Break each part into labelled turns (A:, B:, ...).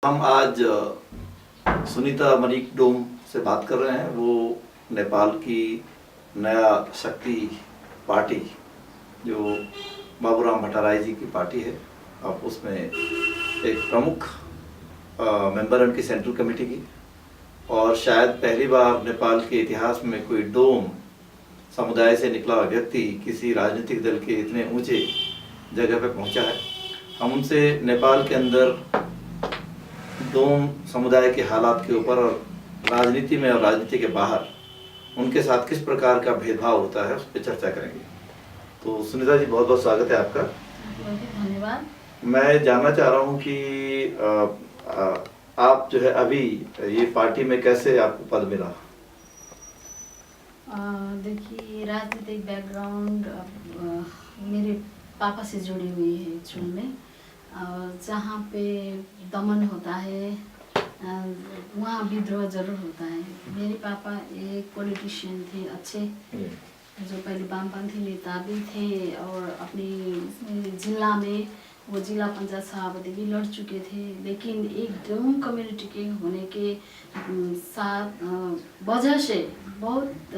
A: हम आज सुनीता मलिक डोम से बात कर रहे हैं। वो नेपाल की नया शक्ति पार्टी जो बाबूराम भट्टराई जी की पार्टी है, अब उसमें एक प्रमुख मेंबर है उनकी सेंट्रल कमेटी की, और शायद पहली बार नेपाल के इतिहास में कोई डोम समुदाय से निकला व्यक्ति किसी राजनीतिक दल के इतने ऊंचे जगह पे पहुंचा है। हम उनसे नेपाल के अंदर डोम समुदाय के हालात के ऊपर और राजनीति में और राजनीति के बाहर उनके साथ किस प्रकार का भेदभाव होता है उस पर चर्चा करेंगे। तो सुनीता जी, बहुत बहुत स्वागत है आपका।
B: धन्यवाद।
A: मैं जानना चाह रहा हूँ कि आप जो है अभी ये पार्टी में कैसे आपको पद मिला?
B: देखिए, राजनीतिक बैकग्राउंड मेरे पापा से जुड़ी हुई है एक्चुअल में। जहाँ पे दमन होता है वहाँ विद्रोह जरूर होता है। मेरे पापा एक पॉलिटिशियन थे अच्छे, जो पहले वामपंथी नेता भी थे और अपनी जिला में वो जिला पंचायत सभापति भी लड़ चुके थे। लेकिन एक डोम कम्युनिटी के होने के साथ वजह से बहुत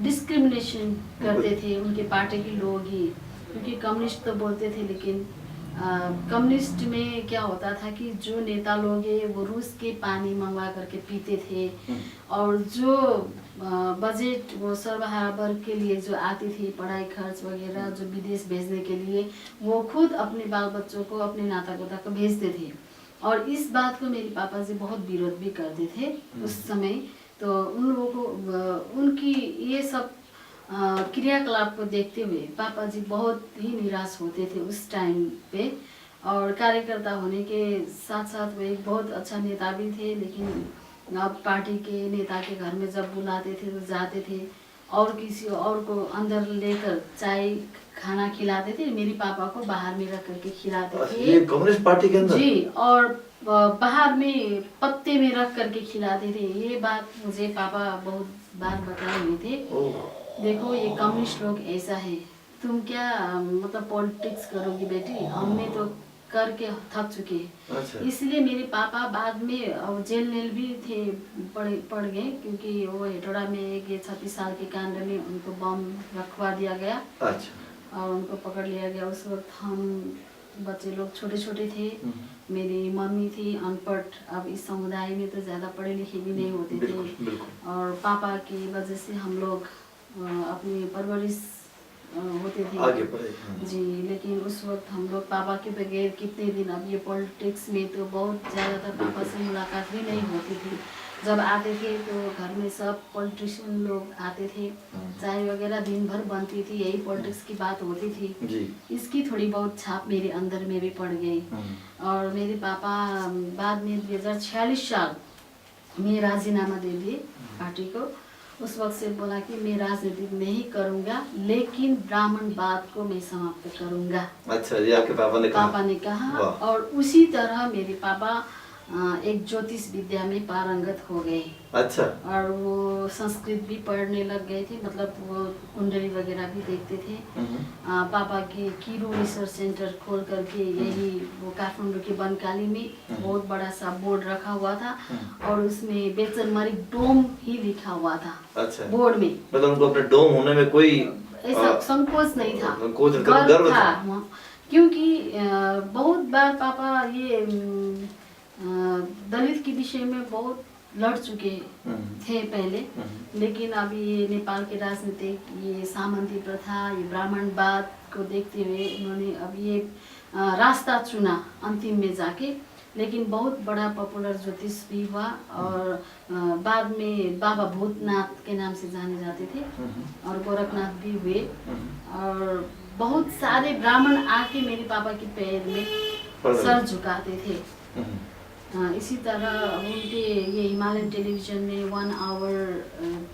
B: डिस्क्रिमिनेशन करते थे उनके पार्टी के लोग ही, क्योंकि कम्युनिस्ट तो बोलते थे, लेकिन कम्युनिस्ट में क्या होता था कि जो नेता लोग हैं वो रूस के पानी मंगवा करके पीते थे, और जो बजट वो सर्वहारा वर्ग के लिए जो आती थी पढ़ाई खर्च वगैरह जो विदेश भेजने के लिए, वो खुद अपने बाल बच्चों को अपने नाता गोता को भेजते थे। और इस बात को मेरे पापा जी बहुत विरोध भी करते थे उस समय। तो उन लोगों को उनकी ये सब क्रियाकलाप को देखते हुए पापा जी बहुत ही निराश होते थे उस टाइम पे। और कार्यकर्ता होने के साथ साथ वो एक बहुत अच्छा नेता भी थे, लेकिन अब पार्टी के नेता के घर में जब बुलाते थे तो जाते थे और किसी और को अंदर लेकर चाय खाना खिलाते थे, मेरे पापा को बाहर में रख करके खिलाते थे।
A: ये कम्युनिस्ट पार्टी के अंदर? जी,
B: और बाहर में पत्ते में रख करके खिलाते थे। ये बात मुझे पापा बहुत बार बताए हुए थे। देखो, ये कम्युनिस्ट लोग ऐसा है, तुम क्या मतलब पॉलिटिक्स करोगी बेटी, हमने तो करके थक चुके हैं।
A: अच्छा।
B: इसलिए मेरे पापा बाद में जेल नेल भी थे, पड़ गए, क्योंकि वो हेटोड़ा में एक 36 साल के कांड में उनको बम रखवा दिया गया।
A: अच्छा।
B: और उनको पकड़ लिया गया। उस वक्त हम बच्चे लोग छोटे छोटे थे। मेरी मम्मी थी अनपढ़, अब इस समुदाय में तो ज़्यादा पढ़े लिखे भी नहीं होते थे, और पापा की वजह से हम लोग अपनी परवरिश होते थे
A: आगे बढ़े।
B: जी। लेकिन उस वक्त हम लोग पापा के बगैर कितने दिन, अब ये पॉलिटिक्स में तो बहुत ज़्यादातर पापा से मुलाकात भी नहीं होती थी। जब आते थे तो घर में सब पॉलिटिशियन लोग आते थे, चाय वगैरह दिन भर बनती थी, यही पॉलिटिक्स की बात होती थी
A: जी।
B: इसकी थोड़ी बहुत छाप मेरे अंदर में भी पड़ गई। और मेरे पापा बाद में 2046 साल में राजीनामा दे दिए पार्टी को। उस वक्त से बोला कि मैं राजनीति नहीं करूंगा, लेकिन ब्राह्मणवाद को मैं समाप्त करूंगा।
A: अच्छा, ये आपके पापा ने कहा?
B: और उसी तरह मेरे पापा एक ज्योतिष विद्या में पारंगत हो गए।
A: अच्छा।
B: और वो संस्कृत भी पढ़ने लग गए थे, मतलब वो कुंडली वगैरह भी देखते थे। पापा के कीरो रिसर्च सेंटर खोल करके यही वो काठमांडू के बनकाली में बहुत बड़ा सा बोर्ड रखा हुआ था, और उसमें बेचन मरिक डोम ही लिखा हुआ था। अच्छा। बोर्ड में
A: मतलब उनको अपने डोम होने में कोई
B: ऐसा संकोच नहीं था,
A: गर्व था।
B: क्योंकि बहुत बार पापा ये दलित के विषय में बहुत लड़ चुके थे पहले, लेकिन अभी ये नेपाल के राजनीतिक ये सामंती प्रथा, ये ब्राह्मणवाद को देखते हुए उन्होंने अब ये रास्ता चुना अंतिम में जाके। लेकिन बहुत बड़ा पॉपुलर ज्योतिष भी हुआ, और बाद में बाबा भूतनाथ के नाम से जाने जाते थे, और गोरखनाथ भी हुए। और बहुत सारे ब्राह्मण आके मेरे पापा के पैर में सर झुकाते थे। इसी तरह उनके ये हिमालयन टेलीविजन में 1 आवर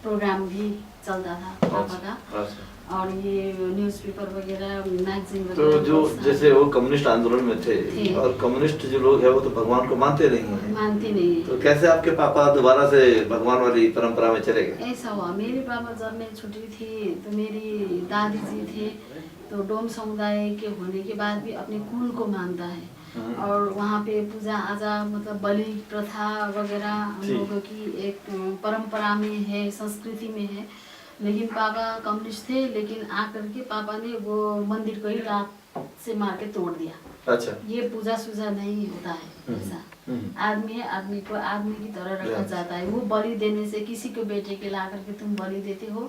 B: प्रोग्राम भी चलता था पापा का। और ये न्यूज़पेपर वगैरह, मैगजीन वगैरह।
A: तो जो जैसे वो कम्युनिस्ट आंदोलन में थे, और कम्युनिस्ट जो लोग हैं वो तो भगवान को मानते नहीं हैं। तो कैसे आपके पापा दोबारा से भगवान वाली परंपरा में चले गए?
B: ऐसा हुआ, मेरे पापा जब मैं छोटी थी तो मेरी दादी जी थे, तो डोम समुदाय के होने के बाद भी अपने कुल को मानता है। और वहाँ पे पूजा आजा मतलब बलि प्रथा वगैरह हम
A: जी।
B: लोगों की एक परंपरा में है, संस्कृति में है। लेकिन पापा कम्युनिस्ट थे, लेकिन आकर के पापा ने वो मंदिर को ही लात से मार के तोड़ दिया।
A: अच्छा।
B: ये पूजा सूजा नहीं होता है ऐसा। आदमी है, आदमी को आदमी की तरह रखा जाता है। वो बलि देने से, किसी को बेटे के ला करके तुम बलि देते हो,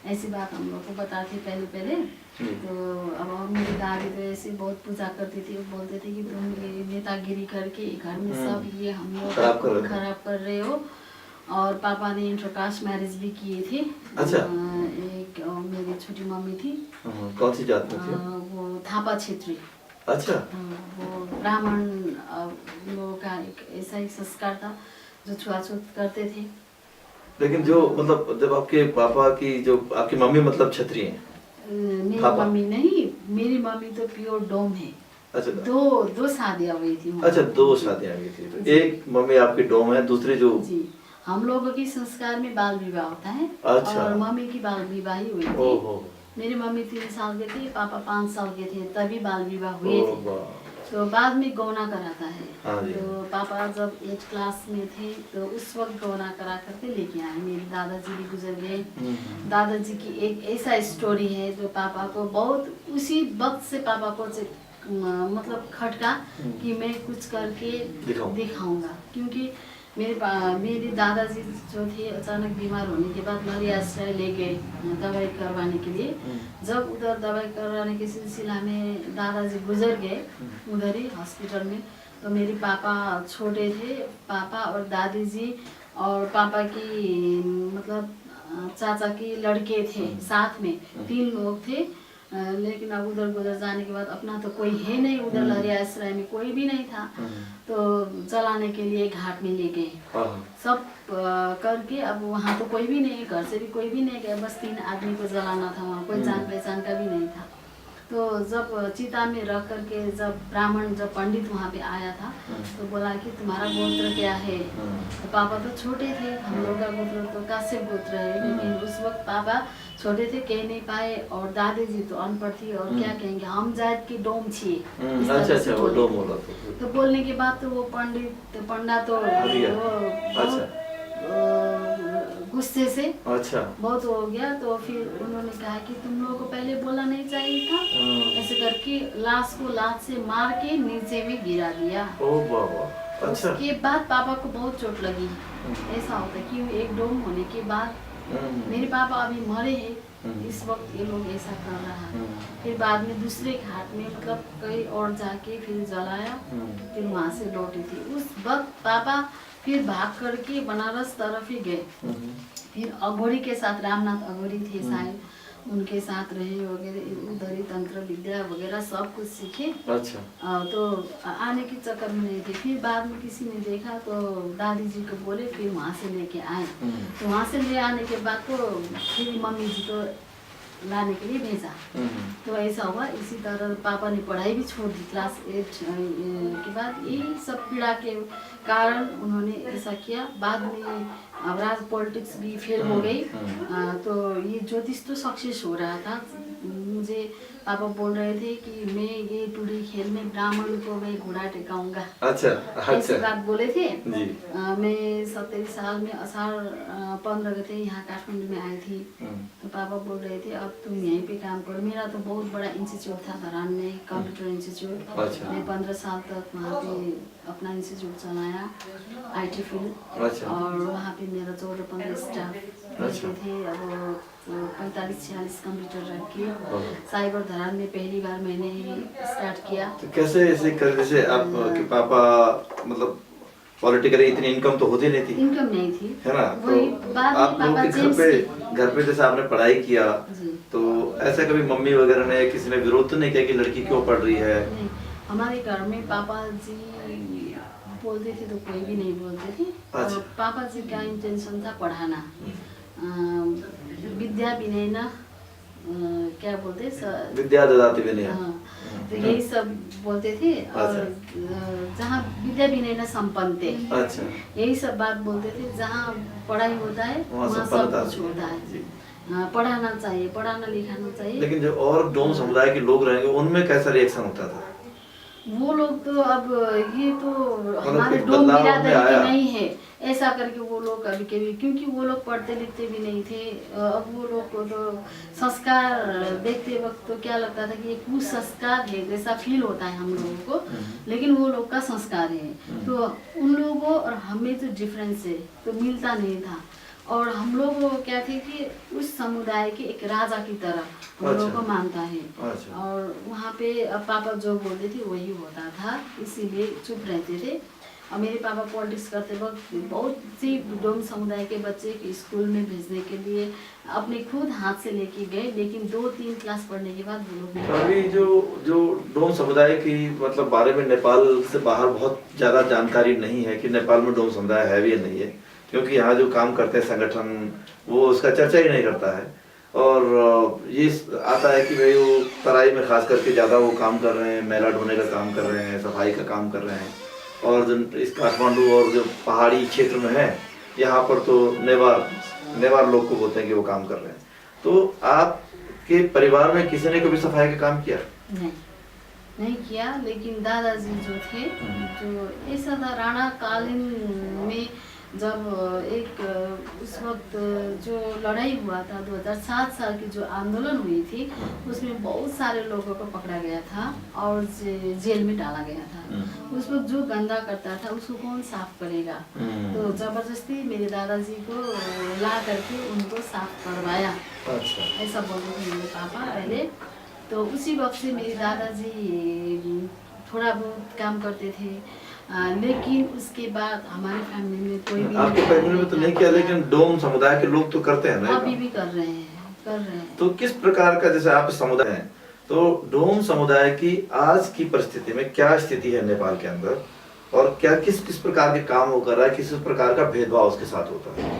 B: ऐसी बात हम लोग को बताते पहले पहले। तो अब मेरी दादी तो ऐसे बहुत पूजा करती थी, बोलते थे कि तुम ये नेतागिरी करके घर में सब ये हम लोग खराब कर रहे हो। और पापा ने इंटरकास्ट मैरिज भी किए थे।
A: अच्छा।
B: एक मेरी छोटी मम्मी थी।
A: कौन सी जात में थी?
B: वो थापा क्षेत्रीय।
A: अच्छा।
B: वो ब्राह्मण लोगों का एक ऐसा ही संस्कार था जो छुआछूत करते थे।
A: लेकिन जो मतलब जब आपके पापा की जो आपकी मम्मी मतलब क्षत्रिय हैं?
B: मेरी मम्मी नहीं, मेरी मम्मी तो प्योर डोम है।
A: अच्छा।
B: दो शादियाँ हुई थी।
A: अच्छा, 2 शादियाँ हुई थी। तो एक मम्मी आपकी डोम है, दूसरी जो
B: जी, हम लोगों की संस्कार में बाल विवाह होता है।
A: अच्छा।
B: और मम्मी की बाल विवाह ही हुई थी।
A: ओहो।
B: मेरी मम्मी 3 साल के थे, पापा 5 साल के थे, तभी बाल विवाह हुए थे। तो बाद में गौना कराता है।
A: हाँ जी।
B: तो पापा जब 8th क्लास में थे तो उस वक्त गौना करा करके लेके आए। मेरे दादाजी भी गुजर गए। दादाजी की एक ऐसा स्टोरी है जो पापा को बहुत, उसी वक्त से पापा को मतलब खटका कि मैं कुछ करके दिखाऊंगा। क्योंकि मेरे दादाजी जो थे अचानक बीमार होने के बाद नरी आश्रय ले गए दवाई करवाने के लिए। जब उधर दवाई करवाने के सिलसिला में दादाजी गुजर गए उधर ही हॉस्पिटल में, तो मेरे पापा छोटे थे। पापा और दादी जी और पापा की मतलब चाचा के लड़के थे, साथ में 3 लोग थे। लेकिन अब उधर गुजर जाने के बाद अपना तो कोई है नहीं, उधर लहरिया आश्रय में कोई भी नहीं था। तो जलाने के लिए घाट में ले गए सब करके। अब वहाँ तो कोई भी नहीं, घर से भी कोई भी नहीं गया, बस 3 आदमी को जलाना था। वहाँ कोई जान पहचान का भी नहीं था। तो जब चिता में रख करके जब ब्राह्मण, जब पंडित वहाँ पे आया था तो बोला कि तुम्हारा गोत्र क्या है? तो पापा तो छोटे थे, हम लोग का गोत्र तो काश्यप गोत्र है। लेकिन उस वक्त पापा छोटे थे, कह नहीं पाए। और दादी जी तो अनपढ़ थी, और क्या कहेंगे, हम जात की डोम छी।
A: अच्छा, वो डोम बोला
B: तो बोलने के बाद तो वो पंडा तो गुस्से से
A: अच्छा
B: बहुत हो गया। तो फिर उन्होंने कहा कि तुम लोगों को पहले बोलना नहीं चाहिए था। ऐसे करके लाश को लात से मार के नीचे में गिरा दिया।
A: अच्छा।
B: उसके बाद पापा को बहुत चोट लगी। ऐसा होता है कि एक डोम होने के बाद मेरे पापा अभी मरे हैं, इस वक्त ये लोग ऐसा कर रहा है। फिर बाद में दूसरे घाट में मतलब कहीं और जाके फिर जलाया, फिर वहाँ से लौटी थी। उस वक्त पापा फिर भाग करके बनारस तरफ ही गए। फिर अघोरी के साथ, रामनाथ अघोरी थे शायद, उनके साथ रहे वगैरह, उधर ही तंत्र विद्या वगैरह सब कुछ सीखे।
A: अच्छा।
B: तो आने के चक्कर में नहीं थे। फिर बाद में किसी ने देखा तो दादी जी को बोले, फिर वहाँ से लेके आए। तो वहाँ से ले आने के बाद तो फिर मम्मी जी को लाने के लिए भेजा। तो ऐसा हुआ। इसी तरह पापा ने पढ़ाई भी छोड़ दी क्लास 8 के बाद। यही सब पीड़ा के कारण उन्होंने ऐसा किया। बाद में राज पॉलिटिक्स भी फेल हो गई। तो ये ज्योतिष तो सक्सेस हो रहा था। मुझे पापा बोल रहे थे कि मैं ये टूडी खेल में ब्राह्मण को मैं घोड़ा टेकाऊंगा।
A: अच्छा।
B: ऐसी बात बोले थे
A: जी।
B: मैं 27 साल में अषाढ़ 15 गते यहाँ काठमांडू में आई थी। तो पापा बोल रहे थे अब तुम यहीं पे काम करो। मेरा तो बहुत बड़ा इंस्टीट्यूट था धरान में, कंप्यूटर इंस्टीट्यूट।
A: अच्छा।
B: मैं 15 साल तक वहाँ पे अपना इंस्टीट्यूट चलाया, IT फील्ड।
A: अच्छा।
B: और वहाँ पे मेरा 14-15 स्टाफ थे। अब 45-46 कंप्यूटर रख के साइबर धरान में पहली बार मैंने ही स्टार्ट किया।
A: तो कैसे ऐसे कर, जैसे आपके पापा मतलब पॉलिटिकली इतनी इनकम तो होती नहीं थी?
B: इनकम नहीं थी,
A: है ना?
B: तो बाद में
A: आप लोग के घर पे जैसे आपने पढ़ाई किया, तो ऐसा कभी मम्मी वगैरह ने, किसी ने विरोध तो नहीं किया कि लड़की क्यों पढ़ रही है?
B: नहीं, हमारे घर में पापा जी बोलते थे तो कोई भी नहीं बोलते थे।
A: अच्छा।
B: और पापा जी का इंटेंशन था पढ़ाना। विद्या विनय न क्या बोलते,
A: विद्या ददाति विनय।
B: तो यही सब बोलते थे। और जहाँ विद्या विनय न संपन्न थे,
A: अच्छा,
B: यही सब बात बोलते थे। जहाँ पढ़ाई होता है वहाँ सब कुछ होता है। पढ़ाना चाहिए, पढ़ाना लिखाना चाहिए।
A: लेकिन जो और डोम समुदाय के लोग रहेंगे उनमें कैसा रिएक्शन होता था?
B: वो लोग तो अब ये तो हमारे
A: कोई
B: डोम
A: बदलाव
B: बिरादरी
A: में आया?
B: के नहीं है ऐसा करके वो लोग कभी कभी, क्योंकि वो लोग पढ़ते लिखते भी नहीं थे। अब वो लोग को तो संस्कार देखते वक्त तो क्या लगता था कि ये कुसंस्कार है जैसा फील होता है हम लोगों को, लेकिन वो लोग का संस्कार है। तो उन लोगों और हमें तो डिफरेंस है, तो मिलता नहीं था। और हम लोग क्या थे कि उस समुदाय के एक राजा की तरह हम लोगों
A: अच्छा।
B: को मानता है।
A: अच्छा।
B: और वहाँ पे पापा जो बोलते थे वही होता था, इसीलिए चुप रहते थे। और मेरे पापा पॉलिटिक्स करते वक्त बहुत सी डोम समुदाय के बच्चे के स्कूल में भेजने के लिए अपने खुद हाथ से लेके गए, लेकिन 2-3 क्लास पढ़ने के बाद वो लोग
A: तो अभी जो जो डोम समुदाय की मतलब बारे में नेपाल से बाहर बहुत ज्यादा जानकारी नहीं है कि नेपाल में डोम समुदाय है भी या नहीं है, क्योंकि यहाँ जो काम करते हैं संगठन वो उसका चर्चा ही नहीं करता है। और ये आता है कि भाई वो तराई में खास करके ज्यादा वो काम कर रहे हैं, मैला ढोने का काम कर रहे हैं, सफाई का काम कर रहे हैं। और जो इस काठमांडू और जो पहाड़ी क्षेत्र में है यहाँ पर तो नेवार लोग को बोलते हैं कि वो काम कर रहे हैं। तो आपके परिवार में किसी ने कभी सफाई का काम किया?
B: नहीं किया, लेकिन दादाजी जो थे, जो ऐसा था राणा कालीन में जब एक उस वक्त जो लड़ाई हुआ था 2007 साल की जो आंदोलन हुई थी, उसमें बहुत सारे लोगों को पकड़ा गया था और जेल में डाला गया था। उस वक्त जो गंदा करता था उसको कौन साफ करेगा, तो जबरदस्ती मेरे दादाजी को ला करके उनको साफ करवाया।
A: अच्छा।
B: ऐसा बोलते थे मेरे पापा पहले। तो उसी वक्त से मेरे दादाजी थोड़ा बहुत काम करते थे, लेकिन उसके बाद हमारे फैमिली में कोई भी
A: आपके फैमिली में तो नहीं किया, लेकिन डोम समुदाय के लोग तो करते हैं ना?
B: अभी भी कर रहे हैं।
A: तो किस प्रकार का, जैसे आप समुदाय हैं, तो डोम समुदाय की आज की परिस्थिति में क्या स्थिति है नेपाल के अंदर, और क्या किस किस प्रकार के काम वो कर रहा है, किस प्रकार का भेदभाव उसके साथ होता है?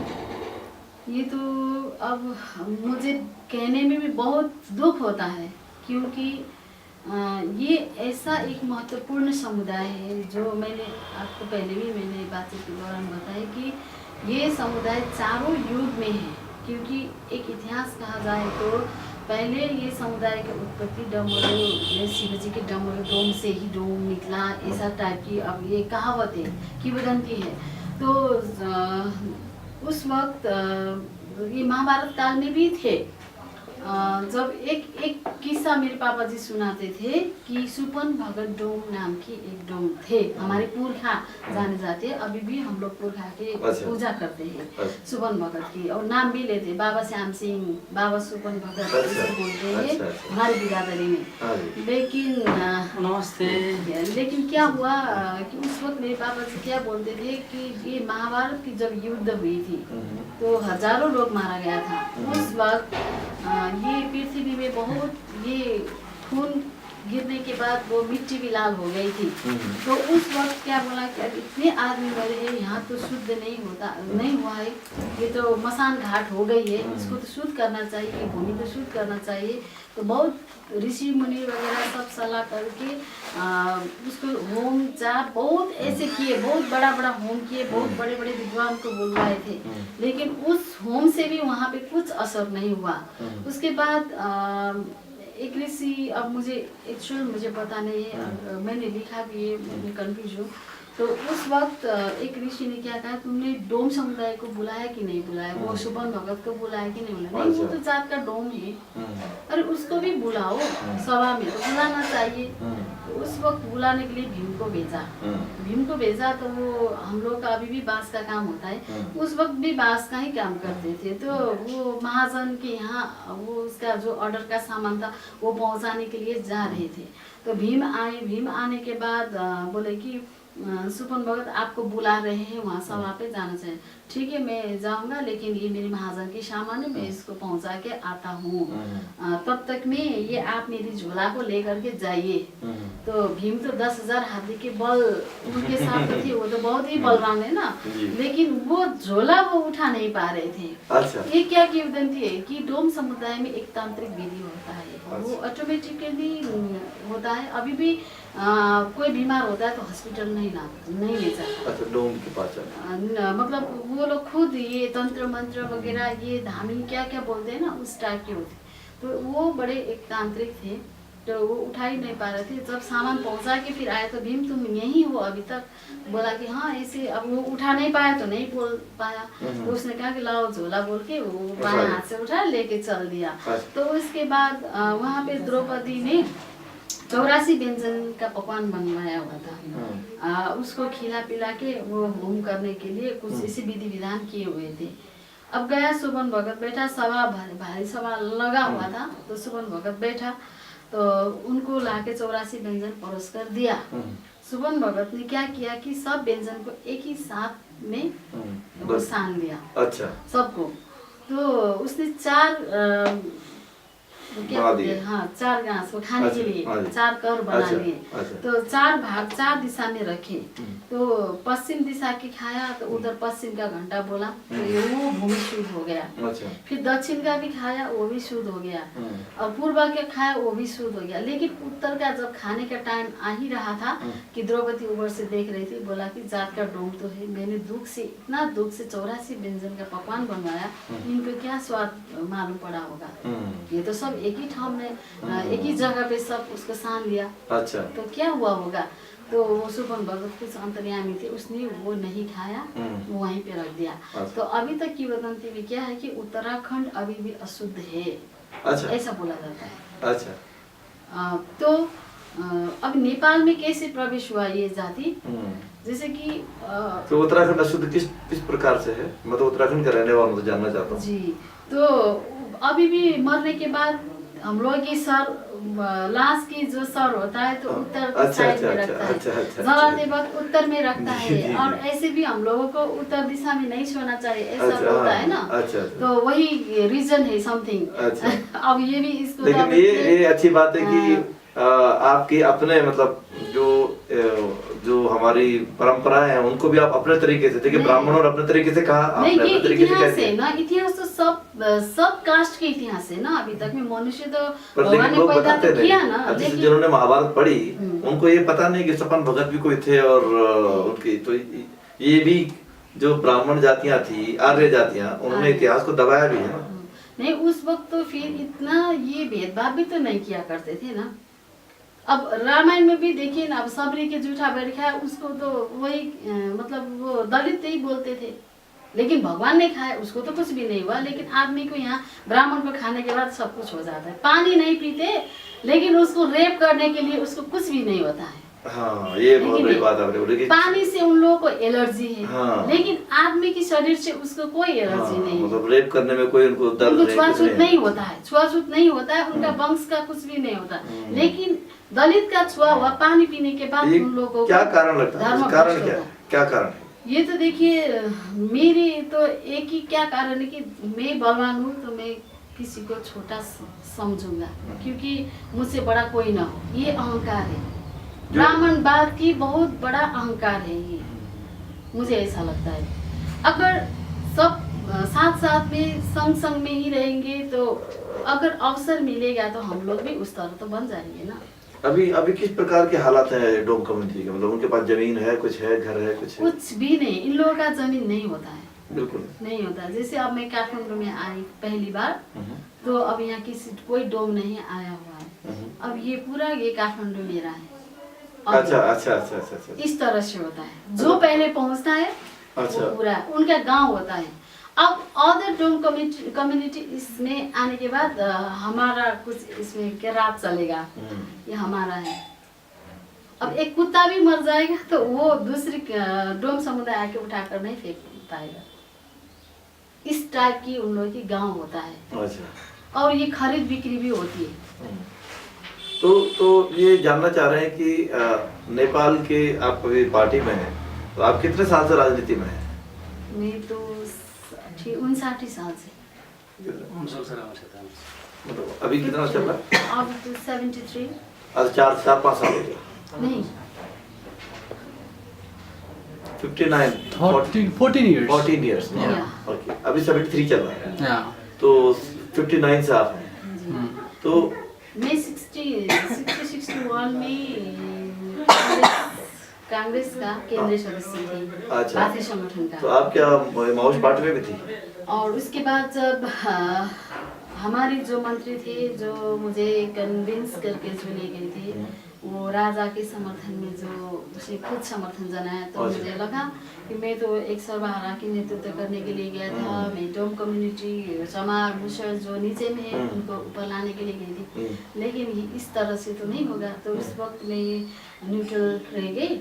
B: ये तो अब मुझे कहने में भी बहुत दुख होता है, क्योंकि ये ऐसा एक महत्वपूर्ण समुदाय है जो मैंने आपको पहले भी मैंने बातचीत के दौरान बताया कि ये समुदाय चारों युग में है। क्योंकि एक इतिहास कहा जाए तो पहले ये समुदाय की उत्पत्ति डमरू शिवजी के डमरू डोम से ही डोम निकला, ऐसा टाइप की अब ये कहावत है, किंवदंती है। तो उस वक्त ये महाभारत काल में भी थे, जब एक किस्सा मेरे पापा जी सुनाते थे कि सुपन भगत डोम नाम की एक डोम थे, हमारे पुरखा जाने जाते हैं, अभी भी हम लोग पुरखा के पूजा करते हैं सुपन भगत की, और नाम भी लेते बाबा श्याम सिंह, बाबा सुपन भगत ऐसे बोलते हैं हमारी बिरादरी में। लेकिन
C: नमस्ते।
B: लेकिन क्या हुआ कि उस वक्त मेरे पापा जी क्या बोलते थे कि ये महाभारत की जब युद्ध हुई थी तो हजारों लोग मारा गया था। उस वक्त ये पृथ्वी में बहुत ये खून गिरने के बाद वो मिट्टी भी लाल हो गई थी। तो उस वक्त क्या बोला कि अब इतने आदमी मरे हैं, यहाँ तो शुद्ध नहीं हुआ है, ये तो मसान घाट हो गई है, इसको तो शुद्ध करना चाहिए, ये भूमि को शुद्ध करना चाहिए। तो बहुत ऋषि मुनि वगैरह सब सलाह करके उसको होम जाप बहुत ऐसे किए, बहुत बड़ा होम किए, बहुत बड़े विद्वान को बुलवाए थे, लेकिन उस होम से भी वहाँ पे कुछ असर नहीं हुआ। उसके बाद एक ऋषि, अब मुझे पता नहीं है, मैंने लिखा भी है, मैं कंफ्यूज हूँ। तो उस वक्त एक ऋषि ने क्या कहा, तुमने डोम समुदाय को बुलाया कि नहीं बुलाया, वो सुपन भगत को बुलाया कि नहीं बुलाया? नहीं, वो तो जात का डोम है, अरे उसको भी बुलाओ, सभा में तो बुलाना चाहिए। तो उस वक्त बुलाने के लिए भीम को भेजा। तो वो हम लोग का अभी भी बांस का काम होता है, उस वक्त भी बांस का ही काम करते थे। तो वो महाजन के यहाँ वो उसका जो ऑर्डर का सामान था वो पहुँचाने के लिए जा रहे थे। तो भीम आने के बाद बोले कि सुपन भगत आपको बुला रहे हैं, वहाँ सभा पे जाना चाहिए। ठीक है, मैं जाऊंगा, लेकिन ये मेरे महाजन की सामान है, मैं इसको पहुंचा के आता हूँ, तब तक में ये आप मेरी झोला को लेकर के जाइए। तो भीम तो 10,000 हाथी के बल उनके साथ थे, वो तो बहुत ही बलवान है ना, लेकिन वो झोला वो उठा नहीं पा रहे थे।
A: अच्छा।
B: ये क्या किंवदंती है कि डोम समुदाय में एक तांत्रिक विधि होता है, वो ऑटोमेटिकली होता है। अभी भी कोई बीमार होता है तो हॉस्पिटल नहीं ले जाता।
A: अच्छा, डोम के पास
B: मतलब वो लोग खुद ये तंत्र मंत्र वगैरह, ये धामी क्या बोलते हैं ना, उस टाइप के होते। तो वो बड़े एक तांत्रिक थे। तो वो उठा ही नहीं पा रहे थे। जब सामान पहुंचा के फिर आए तो भीम तुम यहीं हो अभी तक? बोला कि हाँ ऐसे। अब वो उठा नहीं पाया तो नहीं बोल पाया, तो उसने कहा कि लाओ झोला, बोल के वो बाएं हाथ से उठा लेके चल दिया। तो उसके बाद वहाँ पे द्रौपदी ने 84 व्यंजन का पकवान बनवाया हुआ था। उसको खिला पिला के वो होम करने के लिए कुछ ऐसे विधि विधान किए हुए थे। अब गया सुबन भगत बैठा, सभा भारी सभा लगा हुआ था, तो सुबन भगत बैठा तो उनको लाके 84 व्यंजन परोस कर दिया। सुबन भगत ने क्या किया कि सब व्यंजन को एक ही साथ में वो सान लिया।
A: अच्छा।
B: सबको। तो उसने 4 क्या बोलते हैं, हाँ 4 घास वो खाने के लिए 4 कर बना लिए। तो 4 भाग 4 दिशा में रखे। तो पश्चिम दिशा की खाया तो उधर पश्चिम का घंटा बोला तो वो भूमि शुद्ध हो गया। फिर दक्षिण का भी खाया वो भी शुद्ध हो गया, और पूर्व का खाया वो भी शुद्ध हो गया। लेकिन उत्तर का जब खाने का टाइम आ ही रहा था कि द्रौपदी ऊपर से देख रही थी, बोला कि जात का डोम तो है, मैंने दुख से इतना दुख से 84 व्यंजन का पकवान बनवाया, इनको क्या स्वाद मालूम पड़ा होगा। ये तो सब एक ही ठाम में एक ही जगह पे सब उसको सान लिया।
A: अच्छा।
B: तो क्या हुआ होगा? तो वो सुबन भगत कुछ अंतर्यामी थे, उसने वो नहीं खाया, वो वहीं पे रख दिया। तो अभी तक की वदंती में क्या है कि उत्तराखंड अभी भी अशुद्ध है। अच्छा। ऐसा बोला जाता है।
A: अच्छा।
B: तो अब नेपाल में कैसे प्रवेश हुआ ये जाति? जैसे कि
A: तो उत्तराखंड अशुद्ध किस प्रकार से है? मैं तो उत्तराखंड का रहने वाला हूँ, तो जानना चाहता हूँ।
B: जी, तो अभी भी मरने के बाद हम लोग की सर, लाश की जो सर होता है तो उत्तर साइड में रखता है, जलाते वक्त उत्तर में रखता है। और ऐसे भी हम लोगों को उत्तर दिशा में नहीं सोना चाहिए, ऐसा होता है ना। तो वही रीजन है समथिंग। अब ये भी इसको,
A: लेकिन ये अच्छी बात है कि आपके अपने मतलब जो हमारी परंपराएं हैं उनको भी आप अपने तरीके से, देखिए ब्राह्मणों ने अपने तरीके से कहा, आपने अपने तरीके से
B: इतिहास है ना। इतिहास तो सब कास्ट के इतिहास है ना। अभी तक में मनुष्य तो भगवान ने पैदा तो किया ना।
A: लेकिन जिन्होंने महाभारत पढ़ी उनको ये पता नहीं कि सपन भगत भी कोई थे, और उनकी तो ये भी जो ब्राह्मण जातियां थी, आर्य जातियां, उन्होंने इतिहास को दबाया भी है।
B: नहीं, उस वक्त तो फिर इतना ये भेदभाव भी तो नहीं किया करते थे ना। अब रामायण में भी देखिए ना, अब सबरी के जूठा बैठा है उसको तो वही मतलब वो दलित ही बोलते थे, लेकिन भगवान ने खाया उसको तो कुछ भी नहीं हुआ। लेकिन आदमी को यहाँ ब्राह्मण को खाने के बाद सब कुछ हो जाता है। पानी नहीं पीते लेकिन उसको रेप करने के लिए उसको कुछ भी नहीं होता है।
A: हाँ, ये बहुत बड़ी बात आपने बोली।
B: पानी से उन लोगों को एलर्जी है।
A: हाँ।
B: लेकिन आदमी की शरीर से उसको कोई एलर्जी नहीं,
A: मतलब रेप करने में कोई उनको दर्द
B: छुआछूत नहीं होता है, छुआछूत नहीं होता है, उनका वंश का कुछ भी नहीं होता। लेकिन दलित का छुआ हुआ पानी पीने के बाद उन लोगों को
A: क्या कारण लगता है? कारण क्या कारण है?
B: ये तो देखिए, मेरी तो एक ही क्या कारण है कि मैं बलवान हूँ तो मैं किसी को छोटा समझूंगा, क्योंकि मुझसे बड़ा कोई ना हो। ये अहंकार है, ब्राह्मणवाद की बहुत बड़ा अहंकार है ये, मुझे ऐसा लगता है। अगर सब साथ साथ में संग में ही रहेंगे तो अगर अवसर मिलेगा तो हम लोग भी उस तरह तो बन जाएंगे ना।
A: अभी किस प्रकार के हालात है डोम कम्युनिटी के? मतलब उनके पास जमीन है, कुछ है, घर है,
B: कुछ भी नहीं। इन लोगों का जमीन नहीं होता है,
A: बिल्कुल नहीं
B: होता। जैसे अब मैं काठमांडू में आई पहली बार, तो अब यहाँ कोई डोम नहीं आया हुआ है। अब ये पूरा ये काठमांडू मेरा है। अच्छा। इस तरह से होता है, जो पहले पहुँचता है वो पूरा उनका गाँव होता है। अब अदर डोम कम्युनिटी इसमें आने के बाद हमारा कुछ इसमें क्या रात चलेगा, ये हमारा है। अब एक कुत्ता भी मर जाएगा तो वो दूसरी डोम समुदाय आके उठाकर नहीं फेंक पाएगा। इस टाइप की उन लोगों की गांव होता है। अच्छा। और ये खरीद बिक्री भी होती है।
A: तो ये जानना चाह रहे हैं कि नेपाल के आप अभी पार्टी में हैं, तो आप कितने साल से राजनीति में हैं?
B: मैं तो 59 साल से।
A: मतलब अभी कितना चल रहा है?
B: अब तो 73।
A: अब 4-5 साल हो गया।
B: नहीं,
C: 14
A: years। ओके, अभी 73 चल रहा है। तो 59 से आप हैं। तो
B: मैं 61 में कांग्रेस का केंद्रीय सदस्य थी।
A: अच्छा।
B: भारतीय संगठन का।
A: तो आप क्या माओवादी पार्टी में भी थी?
B: और उसके बाद जब हमारी जो मंत्री थे, जो मुझे कन्विंस करके जो ले गए थे, वो राजा के समर्थन में जो उसे खुद समर्थन जनाया, तो
A: अच्छा।
B: मुझे लगा कि मैं तो एक सर्वहारा की नेतृत्व करने के लिए गया था। मैं डोम कम्युनिटी समाज मुसर जो नीचे में है उनको ऊपर लाने के लिए गई थी, लेकिन ये इस तरह से तो नहीं होगा। तो उस वक्त मैं न्यूट्रल रह गई।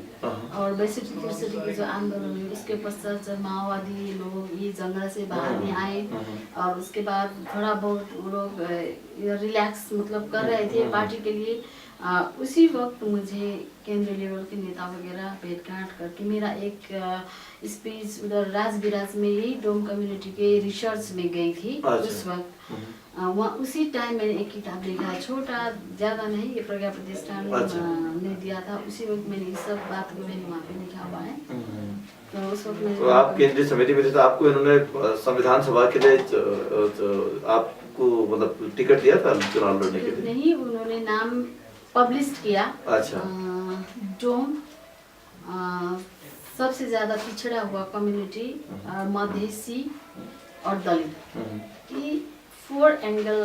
B: और 62-63 के जो आंदोलन हुए उसके पश्चात जब माओवादी लोग ये जंगल से बाहर में आए और उसके बाद थोड़ा बहुत वो लोग रिलैक्स मतलब कर रहे थे पार्टी के लिए, उसी वक्त मुझे केंद्रीय लेवल के नेता वगैरह भेंट-गांठ करके मेरा एक स्पीच उधर राजविराज में ही डोम कम्युनिटी के रिसर्च में गई थी। उस वक्त वहाँ उसी टाइम मैंने एक किताब लिखा, छोटा ज़्यादा नहीं, ये प्रज्ञा प्रतिष्ठान ने दिया था। उसी वक्त मैंने इस सब बात को मैंने वहाँ पे लिखा हुआ है। तो उस वक्त
A: तो आप केंद्रीय समिति में थे, तो आपको इन्होंने संविधान सभा के लिए आपको मतलब टिकट दिया था चुनाव लड़ने के लिए?
B: नहीं, उन्होंने नाम पब्लिश किया।
A: अच्छा।
B: डोम सबसे ज्यादा पिछड़ा हुआ कम्युनिटी, मधेसी और दलित, ये 4 एंगल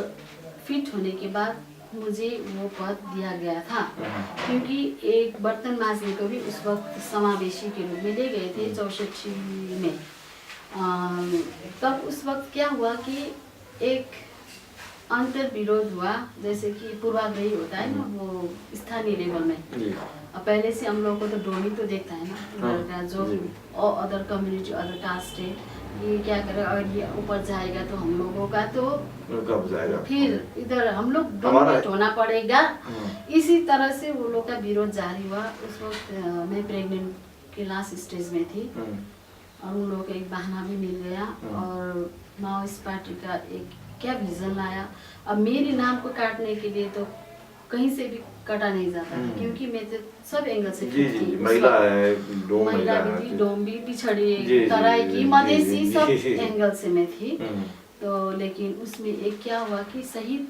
B: फिट होने के बाद मुझे वो पद दिया गया था। क्योंकि एक बर्तन मांजने को भी उस वक्त समावेशी के रूप में ले गए थे 64 में। तब उस वक्त क्या हुआ कि एक अंतर विरोध हुआ, जैसे कि पूर्वाग्रही होता है ना वो स्थानीय लेवल में। पहले से हम लोगों को तो डोमी तो देखता है ना, जो अदर कम्युनिटी अदर कास्ट है, ये क्या करे और ये ऊपर जाएगा तो हम लोगों का तो
A: कब जाएगा, फिर
B: इधर हम लोग डोमिनेट होना पड़ेगा। इसी तरह से वो लोग का विरोध जारी हुआ। उस वक्त मैं प्रेग्नेंट के लास्ट स्टेज में थी और उन लोगों को एक बहाना भी मिल गया और माओवादी पार्टी का एक क्या विजन लाया। अब मेरे नाम को काटने के लिए तो कहीं से भी कटा नहीं जाता था, क्योंकि मैं तो सब एंगल से थी।
A: महिला है,
B: महिला भी थी, डोम भी पिछड़ी तराई की, मधेसी, सब एंगल से मैं थी। तो लेकिन उसमें एक क्या हुआ कि शहीद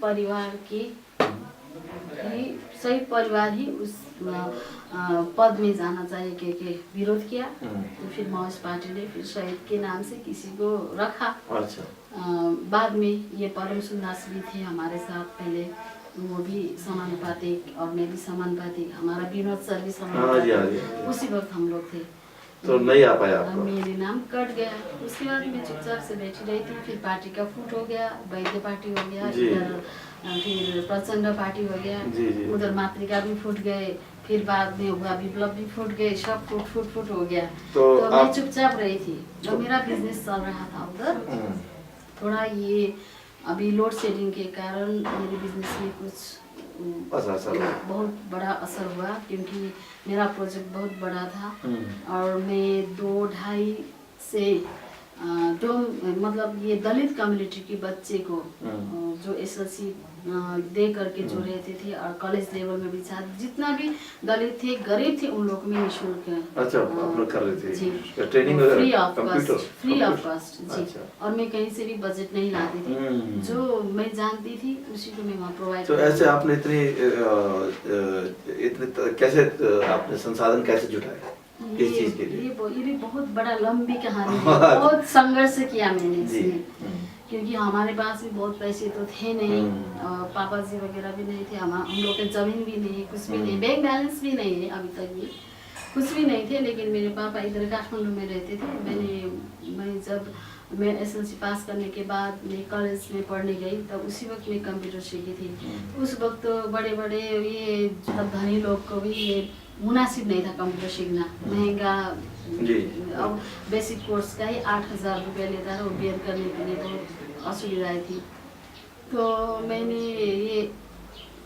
B: परिवार ही उस पद में जाना चाहिए के विरोध किया। तो फिर माओवादी पार्टी ने फिर शहीद के नाम से किसी को रखा।
A: अच्छा।
B: बाद में ये परम सुंदास भी थे हमारे साथ, पहले वो भी समानुपातिक और मैं भी समानुपातिक, हमारा विनोद सर भी समानुपातिक, उसी वक्त हम लोग थे।
A: तो नहीं आ पाया,
B: मेरे नाम कट गया। उसके बाद मैं चुपचाप से बैठी रही थी। फिर पार्टी का फूट हो गया, वैद्य पार्टी हो गया, इधर फिर प्रचंड पार्टी हो गया, उधर मातृका भी फूट गए, फिर बाद में हुआ विप्लव भी फूट गए, सब फूट हो गया। तो मैं चुपचाप रही थी। तो मेरा बिजनेस चल रहा था उधर। थोड़ा ये अभी लोड शेडिंग के कारण मेरे बिजनेस में कुछ बहुत बड़ा असर हुआ, क्योंकि मेरा प्रोजेक्ट बहुत बड़ा था और मैं 2-2.5 से मतलब ये दलित कम्युनिटी के बच्चे को जो SLC दे करके जो रहते थे और कॉलेज लेवल में भी छात्र जितना भी दलित थे गरीब थे उन लोग में निःशुल्क
A: अच्छा आप लोग कर रहे थे
B: जी
A: ट्रेनिंग
B: फ्री ऑफ कॉस्ट जी। अच्छा। और मैं कहीं से भी बजट नहीं लाती थी, जो मैं जानती थी उसी को मैं वहाँ प्रोवाइड।
A: तो ऐसे आपने इतने कैसे आपने संसाधन कैसे जुटाए इस चीज के लिए?
B: ये भी बहुत बड़ा लंबी कहानी है। बहुत संघर्ष किया मैंने इसमें, क्योंकि हमारे पास भी बहुत पैसे तो थे नहीं और पापा जी वगैरह भी नहीं थे, हम लोग के जमीन भी नहीं, कुछ भी नहीं, बैंक बैलेंस भी नहीं है अभी तक भी, कुछ भी नहीं थे। लेकिन मेरे पापा इधर काठमांडू में रहते थे। मैं जब मैं SLC पास करने के बाद मैं कॉलेज में पढ़ने गई तब उसी वक्त मैं कंप्यूटर सीखी थी। उस वक्त तो बड़े बड़े ये धनी लोग को भी ये मुनासिब नहीं था कंप्यूटर सीखना, महंगा। अब बेसिक कोर्स का ही 8,000 रुपया लेता था, वो बेयर करने के लिए बहुत असुविधाएं थी। तो मैंने ये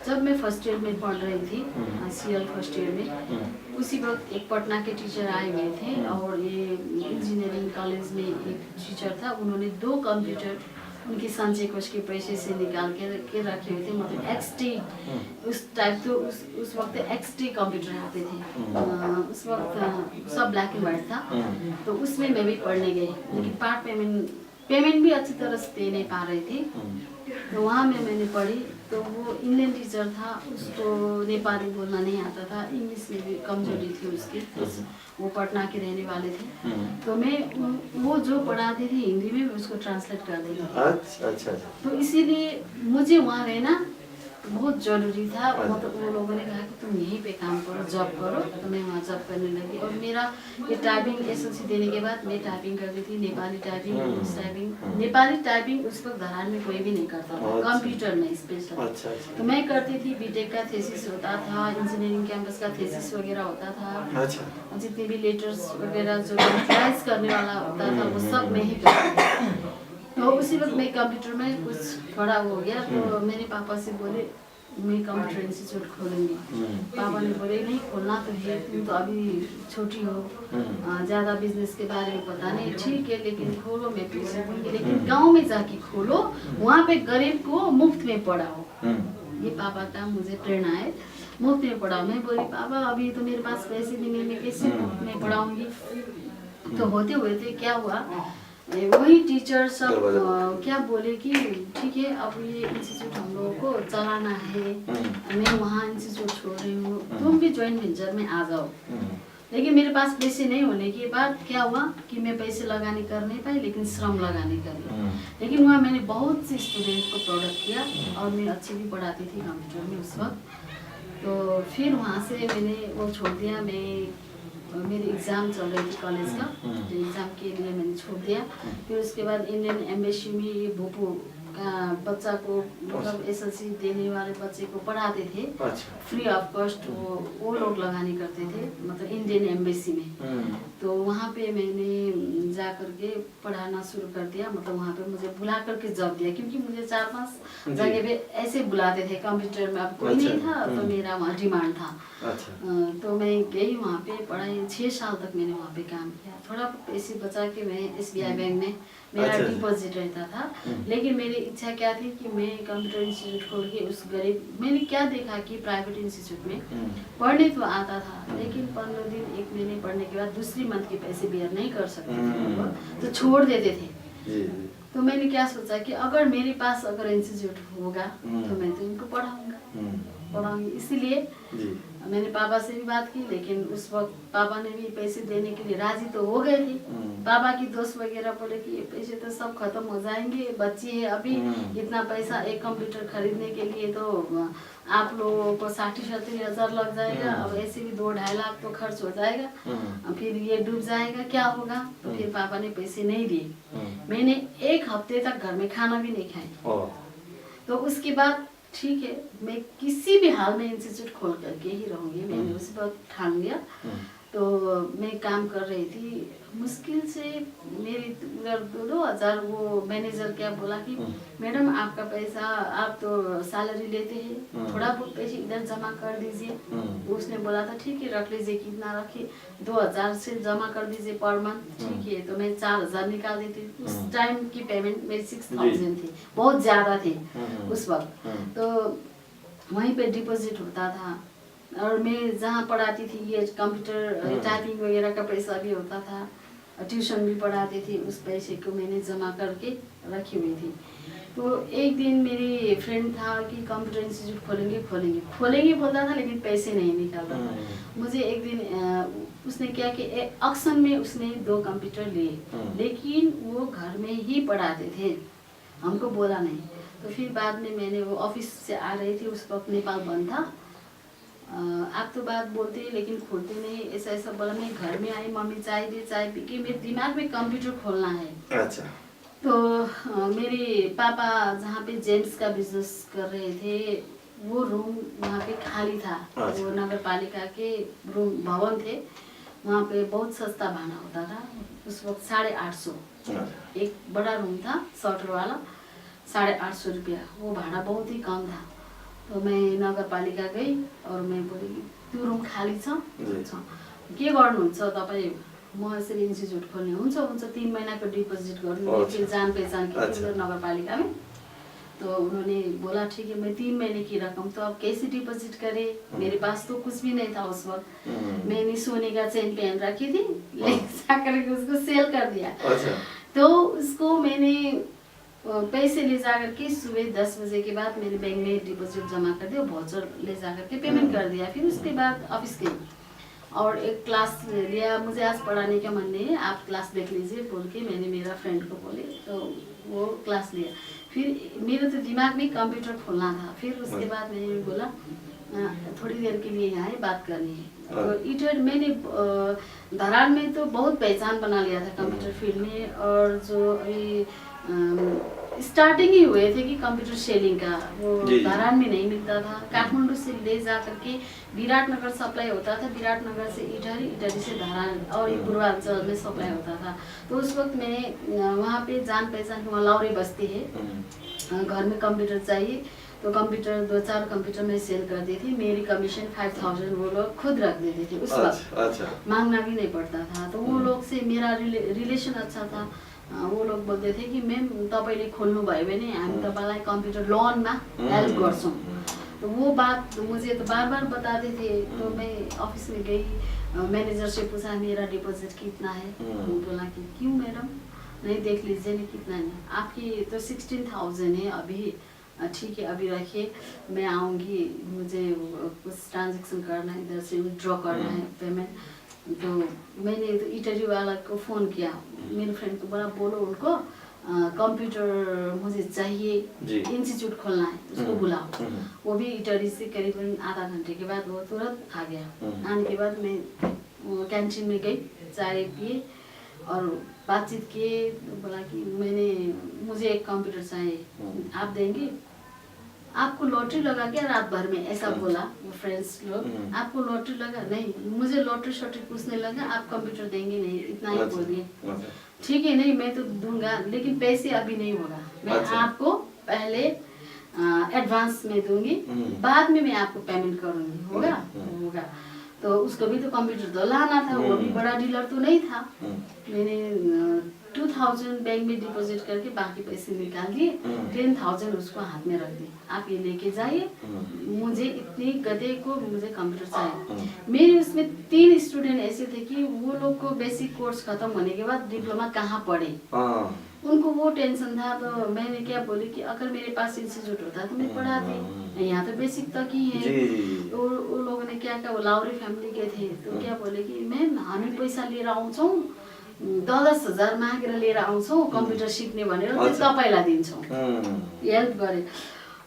B: जब मैं फर्स्ट ईयर में पढ़ रही थी CL फर्स्ट ईयर में, उसी वक्त एक पटना के टीचर आए हुए थे और ये इंजीनियरिंग कॉलेज में एक टीचर था, उन्होंने 2 कंप्यूटर उनकी संचय कोष के पैसे से निकाल के रखे हुए थे, मतलब XT उस टाइप के उस वक्त XT कंप्यूटर आते थे। उस वक्त सब ब्लैक एंड व्हाइट था, तो उसमें मैं भी पढ़ने गई, लेकिन पार्ट पेमेंट भी अच्छी तरह से दे नहीं पा रही थी। तो वहाँ में मैंने पढ़ी। तो वो इंडियन टीचर था, उसको नेपाली बोलना नहीं आता था, इंग्लिश में भी कमजोरी थी उसकी। वो पटना के रहने वाले थे। तो मैं वो जो पढ़ाते थे हिंदी में उसको ट्रांसलेट कर देती थी।
A: अच्छा अच्छा अच्छा।
B: तो इसीलिए मुझे वहाँ रहना बहुत ज़रूरी था। मतलब वो लोगों ने कहा कि तुम यहीं पे काम करो, जॉब करो। तो मैं वहाँ जॉब करने लगी। और मेरा ये टाइपिंग एसएलसी देने के बाद मैं टाइपिंग करती थी, Nepali typing, English typing. Nepali typing उस वक्त धरान में कोई भी नहीं करता था, कंप्यूटर में स्पेशल।
A: अच्छा अच्छा।
B: तो मैं करती थी। बीटेक का थीसिस होता था, इंजीनियरिंग कैंपस का थीसिस वगैरह होता था।
A: अच्छा।
B: जितने भी लेटर्स वगैरह जो यूटिलाइज करने वाला होता था वो सब मैं ही करती थी। तो उसी वक्त मैं कंप्यूटर में कुछ थोड़ा हो गया। तो मेरे पापा से बोले मैं कंप्यूटर इंस्टीट्यूट खोलूंगी। पापा ने बोले नहीं खोलना तो है, तुम तो अभी छोटी हो, ज़्यादा बिजनेस के बारे में पता नहीं, ठीक है लेकिन खोलो, मैं पैसे दूंगी, लेकिन गांव में जाके खोलो, वहाँ पे गरीब को मुफ्त में पढ़ाओ। ये पापा का मुझे प्रेरणा है, मुफ्त में पढ़ाओ। मैं बोली पापा अभी तो मेरे पास पैसे नहीं, मैं कैसे मुफ्त में पढ़ाऊंगी। तो होते हुए थे क्या हुआ, वही टीचर सब क्या बोले कि ठीक है अब ये इंस्टीट्यूट हम लोगों को चलाना है, मैं वहाँ इंस्टीट्यूट छोड़ रही हूँ, तुम भी ज्वाइंट वेंचर में आ जाओ। लेकिन मेरे पास पैसे नहीं होने के बाद क्या हुआ कि मैं पैसे लगाने कर नहीं पाई, लेकिन श्रम लगाने कर। लेकिन वहाँ मैंने बहुत से स्टूडेंट को प्रोडक्ट किया और मैं अच्छी भी पढ़ाती थी कंप्यूटर में उस वक्त। तो फिर वहाँ से मैंने वो छोड़ दिया। मेरी एग्ज़ाम चल रही थी कॉलेज का, तो एग्ज़ाम के लिए मैंने छोड़ दिया। फिर उसके बाद इंडियन एम्बेसी में ये भोपू का बच्चा को, मतलब एसएलसी देने वाले बच्चे को पढ़ाते थे फ्री ऑफ कॉस्ट। वो लोग लगाने करते थे, मतलब इंडियन एम्बेसी में। तो वहाँ पे मैंने जा करके पढ़ाना शुरू कर दिया। मतलब वहाँ पे मुझे बुला करके जॉब दिया, क्योंकि मुझे 4-5 जगह पे ऐसे बुलाते थे कंप्यूटर में, अब कोई नहीं था तो मेरा वहाँ डिमांड था। तो मैं गई वहाँ पे, पढ़ाई 6 साल तक मैंने वहाँ पे काम किया। थोड़ा पैसे बचा के मैं SBI बैंक में मेरा डिपॉजिट रहता था। लेकिन मेरी इच्छा क्या थी कि मैं कंप्यूटर इंस्टीट्यूट खोल के उस गरीब, मैंने क्या देखा कि प्राइवेट इंस्टीट्यूट में पढ़ने तो आता था, लेकिन 15 दिन 1 महीने पढ़ने के बाद दूसरी मंथ के पैसे बेयर नहीं कर सकते थे, तो छोड़ देते थे। तो मैंने क्या सोचा कि अगर मेरे पास अगर इंस्टीट्यूट होगा तो मैं तो इनको पढ़ाऊंगी। इसीलिए मैंने पापा से भी बात की, लेकिन उस वक्त पापा ने भी पैसे देने के लिए राजी तो हो गए थे। पापा की दोस्त वगैरह बोले कि ये पैसे तो सब खत्म हो जाएंगे, बच्ची है अभी, इतना पैसा एक कंप्यूटर खरीदने के लिए तो आप लोगों को 60-70 हज़ार लग जाएगा, अब ऐसे भी 2-2.5 लाख तो खर्च हो जाएगा, फिर ये डूब जाएगा, क्या होगा। तो फिर पापा ने पैसे नहीं दिए। मैंने 1 हफ्ते तक घर में खाना भी नहीं खाया। तो उसके बाद ठीक है मैं किसी भी हाल में इंस्टीट्यूट खोल करके ही रहूँगी, मैंने उस वक्त ठान लिया। तो मैं काम कर रही थी, मुश्किल से मेरी 2000 वो मैनेजर क्या बोला कि मैडम आपका पैसा, आप तो सैलरी लेते हैं, थोड़ा बहुत पैसे इधर जमा कर दीजिए। उसने बोला था ठीक है रख लीजिए, कितना रखिए, 2000 से जमा कर दीजिए पर मंथ। ठीक है, तो मैं 4000 निकाल देती। उस टाइम की पेमेंट मेरी 6000 थी, बहुत ज़्यादा थी उस वक्त। तो वहीं पे डिपॉजिट होता था। और मैं जहाँ पढ़ाती थी ये कंप्यूटर टाइपिंग वगैरह का पैसा भी होता था, ट्यूशन भी पढ़ाती थी, उस पैसे को मैंने जमा करके रखी हुई थी। तो एक दिन मेरी फ्रेंड था कि कंप्यूटर इंस्टीट्यूट खोलेंगे बोलता था, लेकिन पैसे नहीं निकालता था। मुझे एक दिन उसने क्या कि ऑक्शन में उसने 2 कंप्यूटर लिए, लेकिन वो घर में ही पढ़ाते थे, हमको बोला नहीं। तो फिर बाद में मैंने, वो ऑफिस से आ रही थी, उस वक्त नेपाल बंद था, आप तो बात बोलते हैं लेकिन खोलते नहीं, ऐसा बोला। मैं घर में आई, मम्मी चाय दे, चाय पी के मेरे दिमाग में कंप्यूटर खोलना है।
A: अच्छा।
B: तो मेरे पापा जहाँ पे जेम्स का बिजनेस कर रहे थे, वो रूम वहाँ पे खाली था। वो नगर पालिका के रूम भवन थे, वहाँ पे बहुत सस्ता भाड़ा होता था उस वक्त, 850। एक बड़ा रूम था शटर वाला, 850 रुपया, वो भाड़ा बहुत ही कम था। तो मैं नगर पालिका गई और मैं बोली त्यो रूम खाली छ, के गर्नुहुन्छ तपाईँ, म यसरी इंस्टीट्यूट खोल्ने, हुन्छ 3 महीना को डिपॉजिट गर्नु, फिर जान पहचान की नगर पालिका में। तो उन्होंने बोला ठीक है, मैं 3 महीने की रकम तो अब कैसे डिपॉजिट करे, मेरे पास तो कुछ भी नहीं था उस वक्त। मैंने सोने का चेन पहन रखी थी, लेकिन जाकर उसको सेल कर दिया। तो उसको मैंने पैसे ले जा करके सुबह 10 बजे के बाद मेरे बैंक में डिपॉजिट जमा कर दिया, वाउचर ले जा करके पेमेंट कर दिया। फिर उसके बाद ऑफिस गई और एक क्लास लिया। मुझे आज पढ़ाने का मन नहीं है, आप क्लास देख लीजिए बोल के मैंने मेरा फ्रेंड को बोले, तो वो क्लास लिया। फिर मेरे तो दिमाग में कंप्यूटर खोलना था। फिर उसके बाद मैंने बोला थोड़ी देर के लिए यहाँ बात करनी है। तो इटर मैंने धरान में तो बहुत पहचान बना लिया था कंप्यूटर फील्ड में। और जो अभी स्टार्टिंग ही हुए थे कि कंप्यूटर सेलिंग का, वो धरान में नहीं मिलता था। काठमांडू से ले जा करके विराटनगर सप्लाई होता था, विराटनगर से इटहरी, इटहरी से धरान और पूर्वांचल में सप्लाई होता था। तो उस वक्त मैंने वहाँ पे जान पहचान की, वहाँ लाउरे बस्ती है, घर में कंप्यूटर चाहिए तो कंप्यूटर 2-4 कंप्यूटर में सेल कर दी थी। मेरी कमीशन 5000 वो लोग खुद रख देते थे उस वक्त, मांगना भी नहीं पड़ता था। तो वो लोग से मेरा रिलेशन अच्छा था। वो लोग बोलते थे कि मैम तपाईँले खोल्नु भयो भने हामी तपाईँलाई कम्प्युटर लोनमा हेल्प गर्छौँ। तो वो बात मुझे तो बार बार बताते थे। तो मैं ऑफिस में गई, मैनेजर से पूछा मेरा डिपॉजिट कितना है। बोला कि क्यों मैडम, नहीं देख लीजिए नहीं कितना है। आपकी तो 16,000 है अभी, ठीक है अभी रखिए, मैं आऊँगी, मुझे कुछ ट्रांजेक्शन करना है, इधर से विड्रॉ करना है पेमेंट। तो मैंने तो इटरी वाला को फ़ोन किया, मेरे फ्रेंड को बोला बोलो उनको कंप्यूटर मुझे चाहिए, इंस्टीट्यूट खोलना है, उसको बुलाओ। वो भी इटरी से करीबन आधा घंटे के बाद वो तुरंत आ गया। आने के बाद मैं कैंटीन में गई, चाय पिए और बातचीत किए। तो बोला कि मुझे एक कंप्यूटर चाहिए, आप देंगे? आपको लॉटरी लगा क्या रात भर में, ऐसा बोला वो फ्रेंड्स लोग। आपको लॉटरी लगा? नहीं, मुझे लॉटरी शॉटरी पूछने लगा, आप कंप्यूटर देंगे नहीं, इतना ही बोल दिए। ठीक है नहीं मैं तो दूंगा, लेकिन पैसे अभी नहीं होगा, मैं आपको पहले एडवांस में दूंगी, बाद में मैं आपको पेमेंट करूंगी, होगा? होगा। तो उसको भी तो कंप्यूटर तो लाना था, वो भी बड़ा डीलर तो नहीं था। मैंने 2000 बैंक में डिपॉजिट करके बाकी पैसे निकाल दिए, 10,000 उसको हाथ में रख दिए, आप ये लेके जाइए, मुझे इतनी गधे को मुझे कंप्यूटर चाहिए। मेरे उसमें 3 स्टूडेंट ऐसे थे कि वो लोग को बेसिक कोर्स खत्म होने के बाद डिप्लोमा कहाँ पढ़े, उनको वो टेंशन था। तो मैंने क्या बोली कि अगर मेरे पास इंस्टीट्यूट होता तो मैं पढ़ाती, यहाँ तो बेसिक तक ही है। तो वो लोगों ने क्या कहा, वो लाउरे फैमिली के थे, तो क्या बोले कि मैम हामी पैसा लिएर आउँछौँ, 10,000 मागेर लिएर आउँछौँ कम्प्युटर सिक्ने भनेर, त्यो तपाईँलाई दिन्छौँ, हेल्प गरे।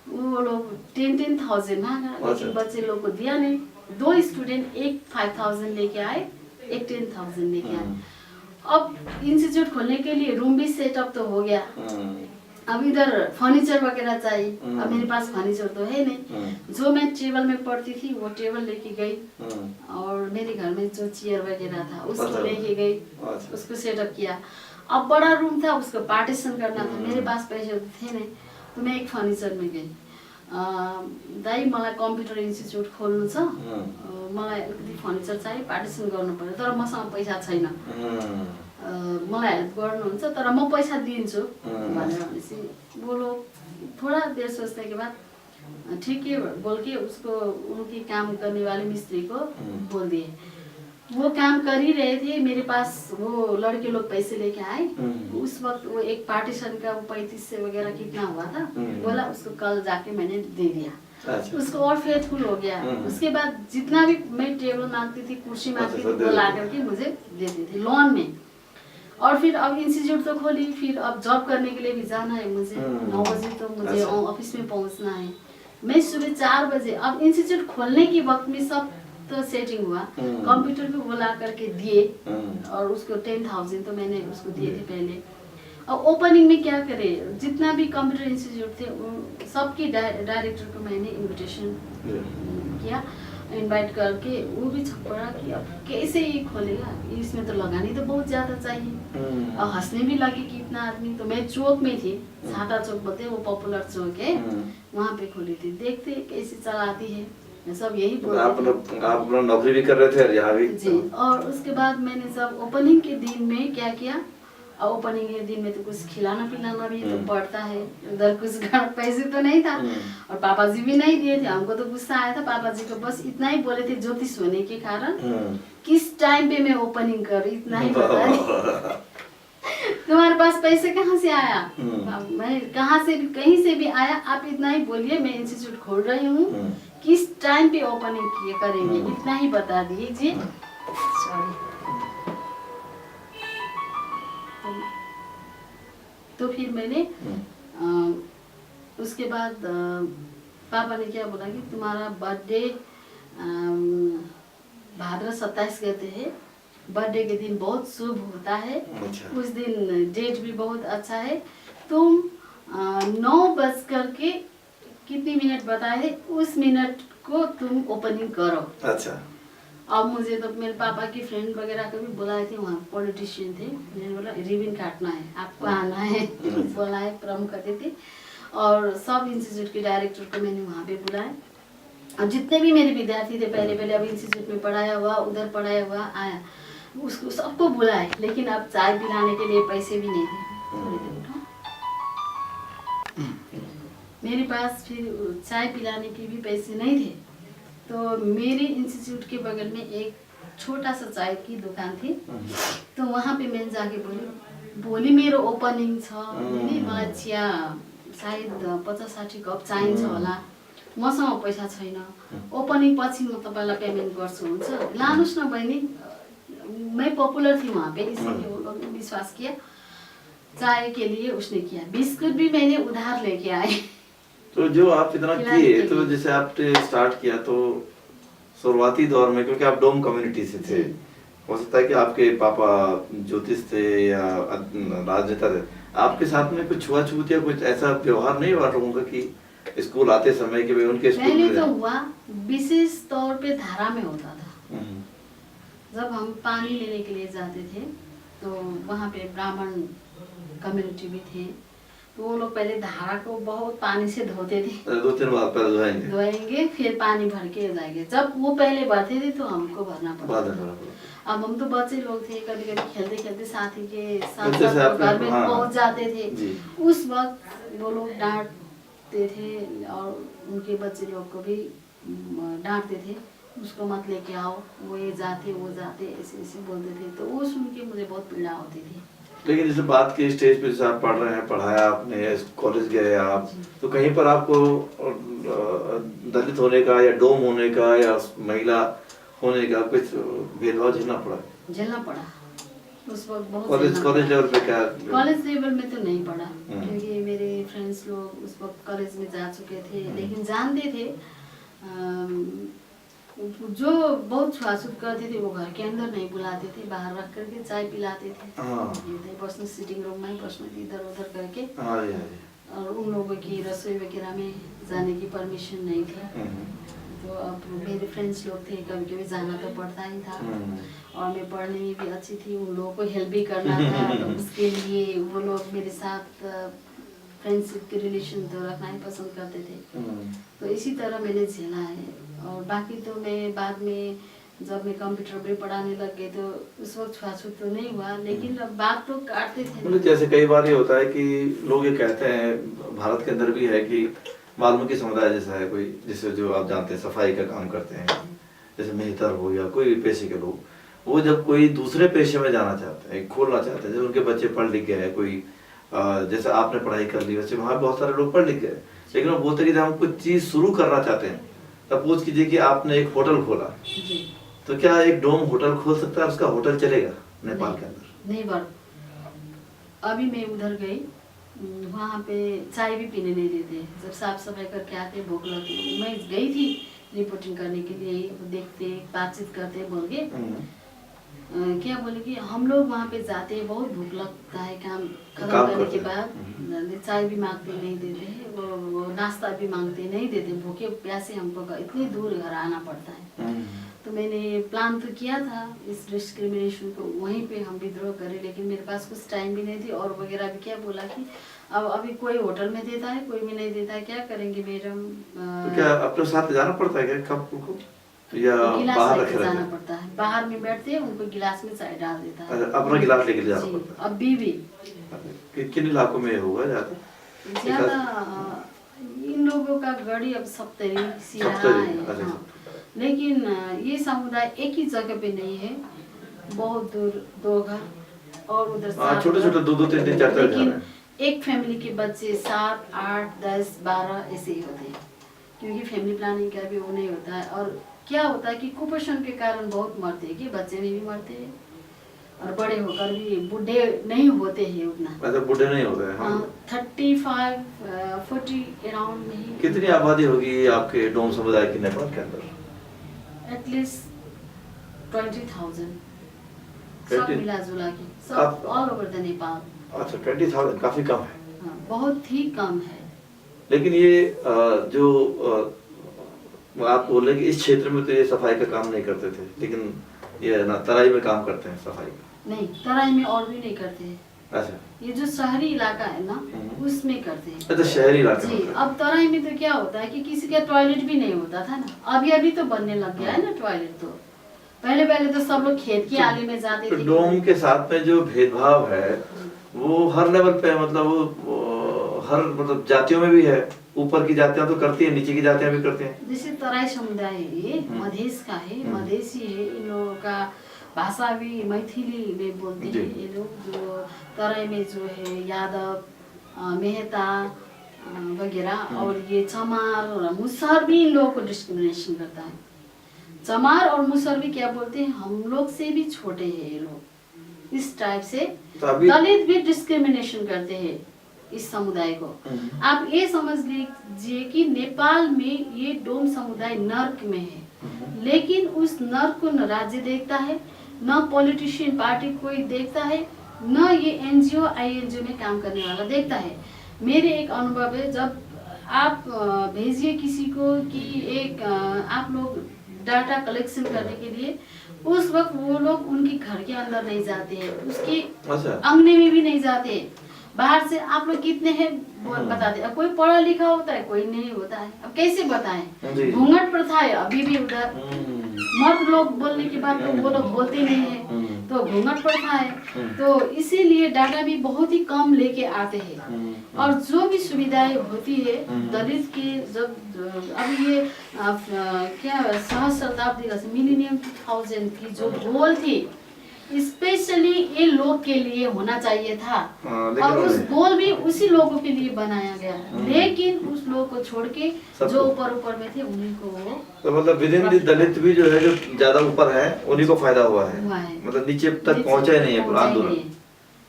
B: वो लोग 10,000 मांगा, लेकिन बच्चे लोग को दिया नहीं। 2 स्टूडेंट, एक 5,000 लेके आए, एक 10,000 लेके आए। अब इंस्टीट्यूट खोलने के लिए रूम भी सेटअप तो हो गया, अब इधर फर्नीचर वगैरह चाहिए। अब मेरे पास फर्नीचर तो है नहीं। जो मैं टेबल में पढ़ती थी वो टेबल लेके गई, और मेरे घर में जो चेयर वगैरह था उसको लेके गई, उसको सेटअप किया। अब बड़ा रूम था, उसको पार्टीशन करना था, मेरे पास पैसे थे नहीं। तो मैं एक फर्नीचर में गई, दाइ मलाई कम्प्युटर इन्स्टिट्युट खोल्नु छ, मलाई अलिकति फर्निचर चाहिए, पार्टीसन गर्नु पर्यो, तर मसँग पैसा छैन, मलाई हेल्प गर्नुहुन्छ, तर म पैसा दिन्छु भनेर भनेपछि वो लोग थोड़ा देर सोचने के बाद ठीक है बोल के उसको उनकी काम करने वाले मिस्त्री को बोल दिए। वो काम कर ही रहे थे, मेरे पास वो लड़के लोग पैसे लेके आए। उस वक्त वो एक पार्टीशन का 3500 वगैरह कितना हुआ था, बोला उसको कल जाके मैंने दे दिया। उसको और फेथफुल हो गया। उसके बाद जितना भी मैं टेबल मांगती थी, कुर्सी मांगती थी, वो ला करके मुझे देते थे लोन में। और फिर अब इंस्टीट्यूट तो खोली, फिर अब जॉब करने के लिए भी जाना है मुझे, 9 बजे तो मुझे ऑफिस में पहुंचना है। मैं सुबह 4 बजे, अब इंस्टीट्यूट खोलने के वक्त में सब तो सेटिंग हुआ, कंप्यूटर भी बुला करके दिए, और उसको 10,000 तो मैंने उसको दिए थे पहले। अब ओपनिंग में क्या करे, जितना भी कंप्यूटर इंस्टीट्यूट थे सबके डायरेक्टर को मैंने इनविटेशन किया, इनवाइट करके। वो भी छक पड़ा कि अब कैसे ये खोलेगा, इसमें तो लगानी तो बहुत ज्यादा चाहिए, और हंसने भी लगे कि इतना आदमी। तो मैं चौक में थी, छाता चौक बोलते हैं, वो पॉपुलर चौक है, वहाँ पे खोली थी। देखते कैसे चलाती है, सब यही बोलते थे।
A: आप नौकरी भी कर रहे थे यहाँ भी
B: जी। और उसके बाद मैंने जब ओपनिंग के दिन में क्या किया, ओपनिंग के दिन में तो कुछ खिलाना पिलाना भी तो पड़ता है, उधर कुछ पैसे तो नहीं था, और पापा जी भी नहीं दिए थे। हमको तो गुस्सा आया था पापा जी को, बस इतना ही बोले थे ज्योतिष होने के कारण किस टाइम पे मैं ओपनिंग कर, इतना ही बता तुम्हारे पास पैसे कहाँ से आया, मैं कहाँ से भी कहीं से भी आया, आप इतना ही बोलिए मैं इंस्टीट्यूट खोल रही हूँ, किस टाइम पे ओपनिंग किए करेंगे, इतना ही बता दीजिए। सॉरी। तो फिर मैंने उसके बाद पापा ने क्या बोला कि तुम्हारा बर्थडे भाद्र 27 कहते हैं, बर्थडे के दिन बहुत शुभ होता है।
A: अच्छा।
B: उस दिन डेट भी बहुत अच्छा है, तुम 9 बज के कितनी मिनट बताए थे, उस मिनट को तुम ओपनिंग करो।
A: अच्छा।
B: अब मुझे तो मेरे पापा की फ्रेंड वगैरह को भी बुलाए थे, वहाँ पॉलिटिशियन थे, मैंने बोला रिबन काटना है, आपको आना है। बुलाए, प्रमुख थे, और सब इंस्टीट्यूट के डायरेक्टर को मैंने वहाँ पे बुलाया, और जितने भी मेरे विद्यार्थी थे पहले अभी इंस्टीट्यूट में पढ़ाया हुआ, उधर पढ़ाया हुआ आया, उसको सबको बुलाए, लेकिन अब चाय पिलाने के लिए पैसे भी नहीं थे। मेरे पास फिर चाय पिलाने के भी पैसे नहीं थे, तो मेरे इंस्टीट्यूट के बगल में एक छोटा सा चाय की दुकान थी, तो वहाँ पे मैं जाके बोली मेरो ओपनिङ छ, मलाई चिया सायद 50-60 कप चाहिन्छ होला, मसँग पैसा छैन, ओपनिङ पछि म तपाईँलाई पेमेन्ट गर्छु, हुन्छ लानुहोस् न बहिनी। मैं पॉपुलर थी वहाँ पे, इसलिए वो लोग ने विश्वास किया। चाय के लिए उसने किया, बिस्कुट भी मैंने उधार लेके आए।
A: तो जो आप इतना किए, तो जैसे आपने स्टार्ट किया तो शुरुआती दौर में, क्योंकि आप डोम कम्युनिटी से थे, हो सकता है कि आपके पापा ज्योतिष थे या राजनेता थे, आपके साथ में कुछ छुआछूत या कुछ ऐसा व्यवहार नहीं हुआ लोगों का कि स्कूल आते समय कि उनके स्कूल
B: पहले तो हुआ, विशेष तौर पे धारा में होता था। जब हम पानी लेने के लिए जाते थे तो वहाँ पे ब्राह्मण कम्युनिटी भी थे, तो वो लोग पहले धारा को बहुत पानी से धोते थे,
A: 2-3 बार पहले
B: धोएंगे, फिर पानी भर के जाएंगे। जब वो पहले भरते थे तो हमको भरना पड़ता था। अब हम तो बच्चे लोग थे, कभी कभी खेलते खेलते साथी के साथ घर में पहुँच जाते थे, उस वक्त वो लोग डांटते थे और उनके बच्चे लोग को भी डांटते थे, उसको मत लेके आओ, वो ये जाते वो जाते, ऐसे ऐसे बोलते थे, तो वो सुन के मुझे बहुत पीड़ा होती थी।
A: लेकिन जैसे बात की स्टेज पे जैसे आप पढ़ रहे हैं, पढ़ाया आपने, कॉलेज गए आप, तो कहीं पर आपको दलित होने का या डोम होने का या महिला होने का कुछ भेदभाव झेलना पड़ा? उस वक्त बहुत कॉलेज लेवल पे क्या? कॉलेज लेवल में तो नहीं पड़ा, क्योंकि मेरे फ्रेंड्स लोग उस वक्त कॉलेज में जा चुके थे, लेकिन जानते थे जो बहुत छुआछूत करते थे वो घर के अंदर नहीं बुलाते थे, बाहर रख करके चाय पिलाते थे, पर्सनल सिटिंग रूम में पर्सनल इधर उधर करके, और उन लोगों की रसोई वगैरह में जाने की परमिशन नहीं थी। तो अब मेरे फ्रेंड्स लोग थे, कभी कभी जाना तो पड़ता ही था, और मैं पढ़ने में भी अच्छी थी, उन लोगों को हेल्प भी करना था, तो उसके लिए वो लोग मेरे साथ फ्रेंडशिप के रिलेशन तो रखना ही पसंद करते थे। तो इसी तरह मैंने झेला है। और बाकी तो मैं बाद में जब मैं कंप्यूटर में पढ़ाने लग गई तो उस वक्त छुआछूत तो नहीं हुआ, लेकिन अब बात तो काटते थे। मतलब जैसे कई बार ये होता है कि लोग ये कहते हैं, भारत के अंदर भी है कि वाल्मीकि समुदाय जैसा है कोई, जैसे जो आप जानते हैं सफाई का काम करते हैं, जैसे मेहतर हो या कोई भी पेशे के लोग, वो जब कोई दूसरे पेशे में जाना चाहते हैं, खोलना चाहते हैं, जब उनके बच्चे पढ़ लिख गए हैं, कोई जैसे आपने पढ़ाई कर ली, वैसे वहाँ बहुत सारे लोग पढ़ लिख गए, लेकिन वो बोलते हैं कि हम कुछ चीज़ शुरू करना चाहते हैं। सपोज कीजिए कि आपने एक होटल खोला, तो क्या एक डोम होटल खोल सकता है, उसका होटल चलेगा नेपाल के अंदर?
B: नहीं बार अभी मैं उधर गई, वहाँ पे चाय भी पीने नहीं देते, जब साफ सफाई करके आते भूख लगती, मैं गई थी रिपोर्टिंग करने के लिए, देखते बातचीत करते, बोल के क्या बोले कि हम लोग वहाँ पे जाते हैं, बहुत भूख लगता है, काम खत्म करने के बाद चाय भी मांगते नहीं देते हैं, वो नाश्ता भी मांगते नहीं देते, भूखे प्यासे हमको इतनी दूर घर आना पड़ता है। तो मैंने प्लान तो किया था इस डिस्क्रिमिनेशन को वहीं पे हम विद्रोह करें, लेकिन मेरे पास कुछ टाइम भी नहीं थी, और वगैरह भी क्या बोला कि अब अभी कोई होटल में देता है, कोई भी नहीं देता है, क्या करेंगे मैडम?
A: तो क्या अपने साथ जाना पड़ता है क्या कप को, या बाहर रखे
B: जाना पड़ता है? बाहर में बैठते हैं, उनको गिलास में चाय डाल देता है,
A: अपना गिलास लेके जाना पड़ता है।
B: अभी भी
A: किन इलाकों में होगा
B: ज्यादा इन लोगों का गढ़ी अब सप्तरी सिराहा है, लेकिन ये समुदाय एक ही जगह पे नहीं है, बहुत दूर दो घर, और उधर
A: छोटे छोटे 2-2 3-3 4-4 घर
B: लेकिन
A: हैं।
B: एक फैमिली के बच्चे 7 8 10 12 ऐसे ही होते हैं, क्योंकि फैमिली प्लानिंग का भी वो नहीं होता है। और क्या होता है कि कुपोषण के कारण बहुत मरते हैं, कि बच्चे में भी मरते हैं और बड़े होकर भी बूढ़े नहीं होते हैं उतना।
A: मतलब बूढ़े नहीं होते हैं। हाँ।
B: 35 40 अराउंड में ही।
A: कितनी आबादी होगी आपके डोम समुदाय की नेपाल के अंदर?
B: एटलीस्ट 20,000 सब
A: 20?
B: मिला जुला के, सब ऑल ओवर द नेपाल।
A: अच्छा 20,000 काफी कम है।
B: हाँ, बहुत ही कम है।
A: लेकिन ये जो आप बोल रहे हैं कि इस क्षेत्र में तो ये सफाई का काम नहीं करते थे, लेकिन ये ना तराई में काम करते हैं सफाई का?
B: नहीं, तराई में और भी नहीं करते हैं।
A: अच्छा,
B: ये जो शहरी इलाका है ना उसमें करते हैं।
A: अच्छा शहरी इलाके
B: जी।
A: में।
B: अब तराई में तो क्या होता है कि किसी का टॉयलेट भी नहीं होता था ना, अभी तो बनने लग गया है ना टॉयलेट। तो पहले तो सब लोग खेत की आली में जाते
A: तो
B: थे।
A: डोम के साथ में जो भेदभाव है वो हर लेवल पे, मतलब वो हर मतलब जातियों में भी है। ऊपर की जातियां तो करती है, नीचे की जातियां भी करती हैं।
B: जैसे तराई समुदाय है, ये मधेश का है, मधेसी है। इन लोगों का भाषा भी मैथिली में बोलते हैं ये लोग। जो तराई में जो है यादव मेहता वगैरह, और ये चमार और मुसहर भी इन लोगों को डिस्क्रिमिनेशन करता है। चमार और मुसहर भी क्या बोलते हैं, हम लोग से भी छोटे हैं ये लोग, इस टाइप से। दलित भी डिस्क्रिमिनेशन करते हैं इस समुदाय को। आप ये समझ लीजिए कि नेपाल में ये डोम समुदाय नर्क में है, लेकिन उस नर्क को न राज्य देखता है, न पॉलिटिशियन पार्टी कोई देखता है, न ये एनजीओ आईएनजीओ में काम करने वाला देखता है। मेरे एक अनुभव है, जब आप भेजिए किसी को कि एक आप लोग डाटा कलेक्शन करने के लिए, उस वक्त वो लोग उनके घर के अंदर नहीं जाते हैं, उसके अंगने में भी नहीं जाते। बाहर से आप लोग कितने हैं बताते। अब कोई पढ़ा लिखा होता है, कोई नहीं होता है, अब कैसे बताएं? घूंघट प्रथा है अभी भी उधर। मर्द लोग बोलने के बाद तो वो लोग बोलते नहीं है, तो घूंघट प्रथा है। तो इसीलिए डाटा भी बहुत ही कम लेके आते हैं। और जो भी सुविधाएं होती है दलित के, जब अब ये क्या सहस्राब्दी का मिलेनियम 2000 की जो गोल थी, स्पेशली ये लोग के लिए होना चाहिए था। और उस गोल भी उसी लोगों के लिए बनाया गया, लेकिन उस लोग को छोड़ के जो ऊपर में थे उन्हीं को,
A: तो मतलब विदिन दलित भी जो है, जो ज्यादा ऊपर है उन्हीं को फायदा हुआ है। मतलब नीचे तक पहुंचा ही नहीं है आंदोलन,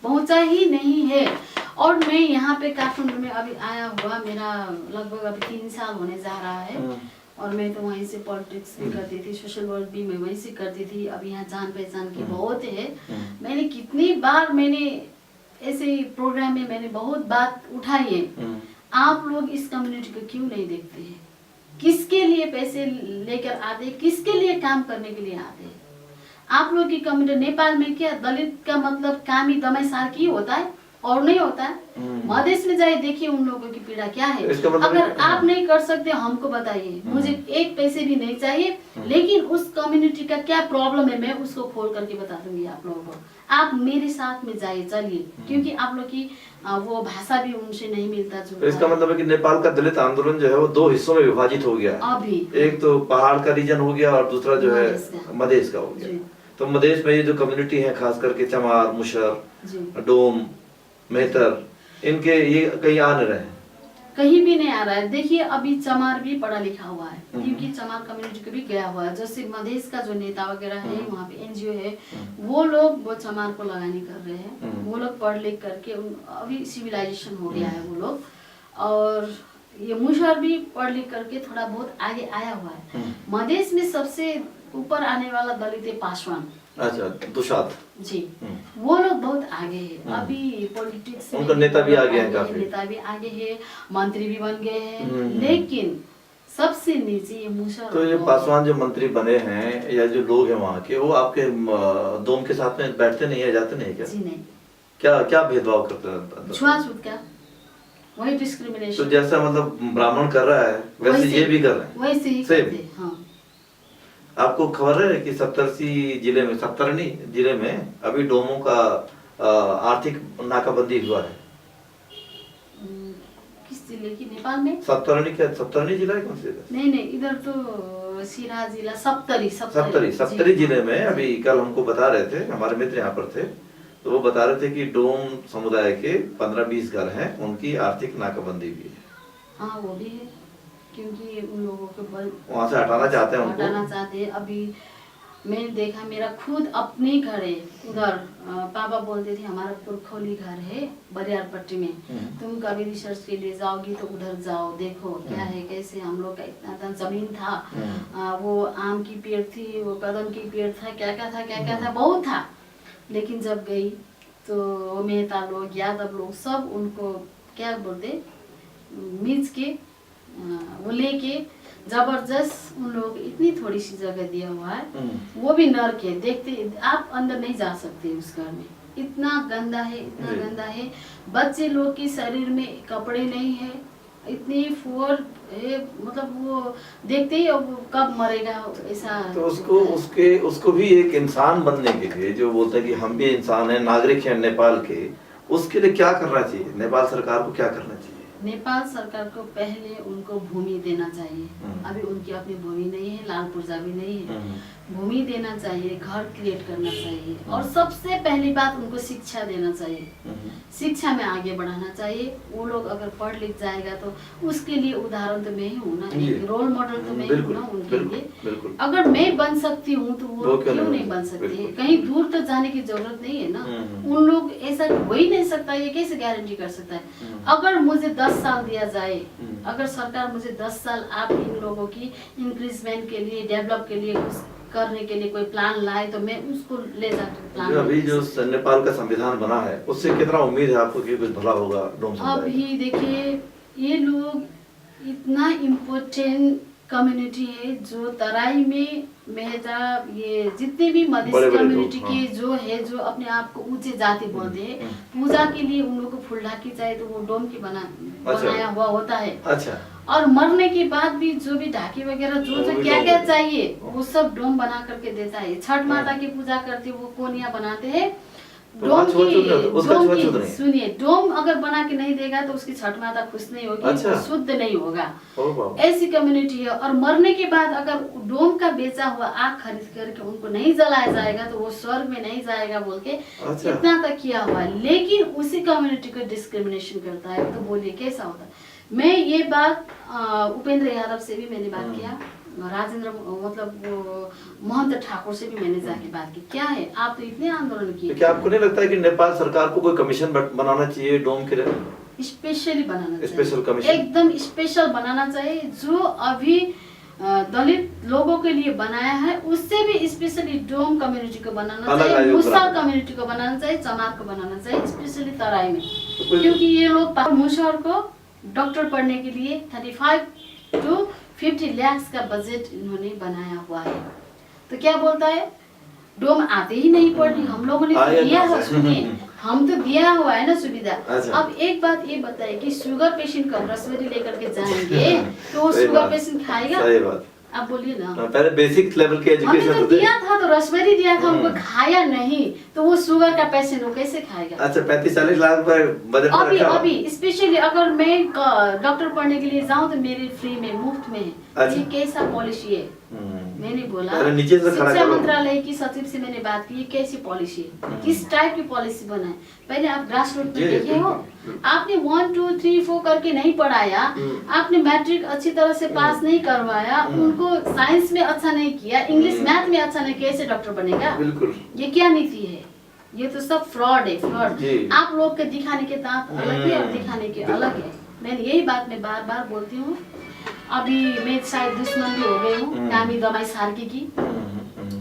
B: पहुंचा ही नहीं है। और मैं यहाँ पे काठमांडू में अभी आया हुआ, मेरा लगभग अभी 3 साल होने जा रहा है। और मैं तो वहीं से पॉलिटिक्स भी करती थी, सोशल वर्क भी मैं वहीं से करती थी। अब यहाँ जान पहचान की बहुत है। मैंने कितनी बार ऐसे प्रोग्राम में मैंने बहुत बात उठाई है। आप लोग इस कम्युनिटी को क्यों नहीं देखते हैं? किसके लिए पैसे लेकर आते, किसके लिए काम करने के लिए आते? आप लोग की कम्युनिटी नेपाल में क्या दलित का मतलब कामी दमाई सार्की होता है और नहीं होता है? मधेश में जाइए, देखिए उन लोगों की पीड़ा क्या है। अगर आप नहीं कर सकते हमको बताइए, मुझे एक पैसे भी नहीं चाहिए, लेकिन उस कम्युनिटी का क्या प्रॉब्लम है मैं उसको खोल करके बता दूंगी आप लोगों को। आप मेरे साथ में जाइए, चलिए, क्योंकि आप लोग की वो भाषा भी उनसे नहीं मिलता जुलता।
A: इसका मतलब है कि नेपाल का दलित आंदोलन जो है वो 2 हिस्सों में विभाजित हो गया।
B: अभी
A: एक तो पहाड़ का रीजन हो गया और दूसरा जो है मधेश का हो गया। तो मधेश में ये जो कम्युनिटी है, खास करके चमार, मुसहर, डोम, मेहतर, इनके ये कहीं आ नहीं रहे हैं,
B: कहीं भी नहीं आ रहा है। देखिए अभी चमार भी पढ़ा लिखा हुआ है, क्योंकि चमार कम्युनिटी को भी गया हुआ है। जैसे मधेश का जो नेता वगैरह है, वहाँ पे एनजीओ है, वो लोग वो चमार को लगानी कर रहे हैं। वो लोग पढ़ लिख करके अभी सिविलाइजेशन हो गया है वो लोग। और ये मुसहर भी पढ़ लिख करके थोड़ा बहुत आगे आया हुआ है। मधेश में सबसे ऊपर आने वाला दलित है पासवान।
A: अच्छा, दुशात
B: जी, वो लोग बहुत आगे है। अभी पॉलिटिक्स में
A: उनका नेता भी आगे है, काफी
B: नेता भी आगे है, मंत्री भी बन गए हैं। लेकिन सबसे नीचे ये मुसहर।
A: तो ये पासवान जो मंत्री बने हैं या जो लोग हैं वहाँ के, वो आपके डोम के साथ में बैठते नहीं है, जाते नहीं क्या? जी नहीं। क्या भेदभाव करते हैं?
B: छुआछूत का वही डिस्क्रिमिनेशन।
A: तो जैसा मतलब ब्राह्मण कर रहा है वैसे ये भी कर रहे हैं,
B: वैसे ही करते हैं। हाँ।
A: आपको खबर है कि सप्तरी जिले में अभी डोमों का आर्थिक नाकाबंदी हुआ है?
B: किस जिले की? नेपाल में
A: सप्तरी जिला है? कौन सी जगह?
B: नहीं, इधर तो सिरा जिला, सप्तरी
A: जिले में। अभी कल हमको बता रहे थे, हमारे मित्र यहाँ पर थे, तो वो बता रहे थे कि डोम समुदाय के 15-20 घर हैं, उनकी आर्थिक नाकाबंदी भी है।
B: हाँ वो भी है, क्योंकि उन लोगों के
A: वहाँ से हटाना चाहते हैं उनको।
B: हटाना चाहते हैं। अभी मैंने देखा, मेरा खुद अपने घर है उधर, पापा बोलते थे हमारा पुरखौली घर है बरियारपट्टी में, तुम कभी रिसर्च के लिए जाओगी तो उधर जाओ, देखो क्या है कैसे। हम लोग का इतना जमीन था, वो आम की पेड़ थी, वो कदम की पेड़ था, क्या क्या था, बहुत था। लेकिन जब गई तो मेहता लोग, यादव लोग सब उनको क्या बोलते, मीच के वो लेके जबरदस्त उन लोग इतनी थोड़ी सी जगह दिया हुआ है, वो भी नर्क है। देखते आप अंदर नहीं जा सकते उस घर में, इतना गंदा है, इतना गंदा है। बच्चे लोग के शरीर में कपड़े नहीं है, इतनी फोर मतलब वो देखते ही अब कब मरेगा ऐसा।
A: तो उसको भी एक इंसान बनने के लिए, जो बोलता है कि हम भी इंसान हैं, नागरिक हैं नेपाल के, उसके लिए क्या करना चाहिए? नेपाल सरकार को क्या करना चाहिए?
B: नेपाल सरकार को पहले उनको भूमि देना चाहिए। अभी उनकी अपनी भूमि नहीं है, लाल पूर्जा भी नहीं है, भूमि देना चाहिए, घर क्रिएट करना चाहिए, और सबसे पहली बात उनको शिक्षा देना चाहिए, शिक्षा में आगे बढ़ाना चाहिए। वो लोग अगर पढ़ लिख जाएगा तो उसके लिए उदाहरण तो मैं ही हूँ ना, एक रोल मॉडल तो मैं हूँ ना उनके लिए। अगर मैं बन सकती हूँ तो वो क्यों नहीं बन सकती? कहीं दूर तक जाने की जरूरत नहीं है ना। उन लोग ऐसा हो ही नहीं सकता, ये कैसे गारंटी कर सकता है? अगर मुझे 10 साल दिया जाए, अगर सरकार मुझे 10 साल आप इन लोगों की इंक्रीजमेंट के लिए, डेवलप के लिए, कुछ करने के लिए कोई प्लान लाए तो मैं उसको ले जाती हूँ।
A: अभी जो नेपाल का संविधान बना है उससे कितना उम्मीद है आपको कि कुछ भला होगा डोम समुदाय?
B: अभी देखिए, ये लोग इतना इम्पोर्टेंट कम्युनिटी है जो तराई में मेहता, ये जितने भी मधेसी कम्युनिटी के जो है, जो अपने आप को ऊंचे जाति बोलते हैं, पूजा के लिए उन लोगों को फूल ढाकी चाहिए तो वो डोम की बनाया हुआ होता है।
A: अच्छा। और
B: मरने के बाद भी जो भी ढाकी वगैरह जो क्या क्या चाहिए वो सब डोम बना करके देता है। छठ माता की पूजा करते वो कोनिया बनाते हैं डोम की। सुनिए, डोम अगर बना के नहीं देगा तो उसकी छठ माता खुश नहीं होगी। अच्छा। शुद्ध नहीं होगा। ऐसी कम्युनिटी है। और मरने के बाद अगर डोम का बेचा हुआ आग खरीद करके उनको नहीं जलाया जाएगा तो वो स्वर्ग में नहीं जाएगा बोल के इतना तक किया हुआ है। लेकिन उसी कम्युनिटी को डिस्क्रिमिनेशन करता है, तो बोलिए कैसा होता है? मैं ये बात उपेंद्र यादव से भी मैंने बात किया, राजेंद्र मतलब महंत ठाकुर से भी मैंने जाके बात की। क्या है, आप तो इतने आंदोलन किए, क्या
A: आपको नहीं लगता है कि नेपाल सरकार को कोई कमीशन बनाना चाहिए डोम के लिए?
B: स्पेशली बनाना चाहिए,
A: स्पेशल कमीशन
B: एकदम स्पेशल बनाना चाहिए। जो अभी दलित लोगों के लिए बनाया है उससे भी स्पेशली डोम कम्युनिटी को बनाना चाहिए, मुसहर कम्युनिटी को बनाना चाहिए, चमार को बनाना चाहिए, स्पेशली तराई में। क्योंकि ये लोग मुसहर को डॉक्टर पढ़ने के लिए 35 to 50 लाख का बजट इन्होंने बनाया हुआ है। तो क्या बोलता है, डोम आते ही नहीं पढ़ने, हम लोगों ने तो दिया है, सुनिए हम तो दिया हुआ है ना सुविधा। अब एक बात ये बताइए कि शुगर पेशेंट को रसबेरी लेकर के जाएंगे तो वो शुगर पेशेंट खाएगा?
A: सही बात।
B: आप बोलिए ना।
A: पहले बेसिक लेवल की एजुकेशन
B: तो दिया था, तो रसबेरी दिया था, उनको खाया नहीं तो वो शुगर का पेशेंट वो कैसे खाएगा?
A: अच्छा, 35-40 लाख रुपए बजट में रखा।
B: अभी स्पेशली अगर मैं डॉक्टर पढ़ने के लिए जाऊँ तो मेरे फ्री में, मुफ्त में। अच्छा। ये कैसा पॉलिसी है? मैंने बोला शिक्षा मंत्रालय की सचिव से मैंने बात की, ये कैसी पॉलिसी है, किस टाइप की पॉलिसी बनाए? पहले आप ग्रास रूट में देखे हो, आपने 1 2 3 4 करके नहीं पढ़ाया, आपने मैट्रिक अच्छी तरह से पास नहीं करवाया, उनको साइंस में अच्छा नहीं किया, इंग्लिश मैथ में अच्छा नहीं किया, ऐसे डॉक्टर बनेगा? बिल्कुल। ये क्या नीति है? ये तो सब फ्रॉड है, फ्रॉड। आप लोग के दिखाने के दांत अलग है और दिखाने के अलग है। मैंने यही बात मैं बार बार बोलती हूँ। अभी मैं शायद दुश्मन भी हो गई हूँ कामी दमाई सार्की की,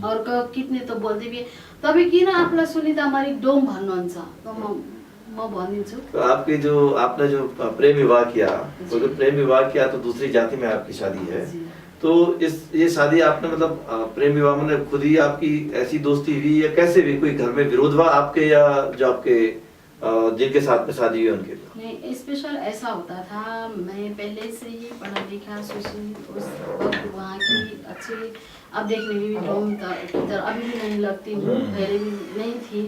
B: और कितने तो बोलते भी तभी किन आफूलाई सुनिता हमारी डोम भन्नुहुन्छ तो म भनिदिन्छु।
A: तो आपकी जो आपने जो प्रेम विवाह किया, वो जो प्रेम विवाह किया तो दूसरी जाति में आपकी शादी है, तो ये शादी आपने मतलब प्रेम विवाह में खुद ही आपकी ऐसी दोस्ती हुई या कैसे भी? कोई घर में विरोध हुआ आपके, या जो आपके जिनके साथ में शादी हुई उनके?
B: नहीं, स्पेशल ऐसा होता था, मैं पहले से ही पढ़ा लिखा सुशील, उस वक्त वहाँ की अच्छी, अब देखने में भी डोम अभी भी नहीं लगती हूँ, पहले भी नहीं थी।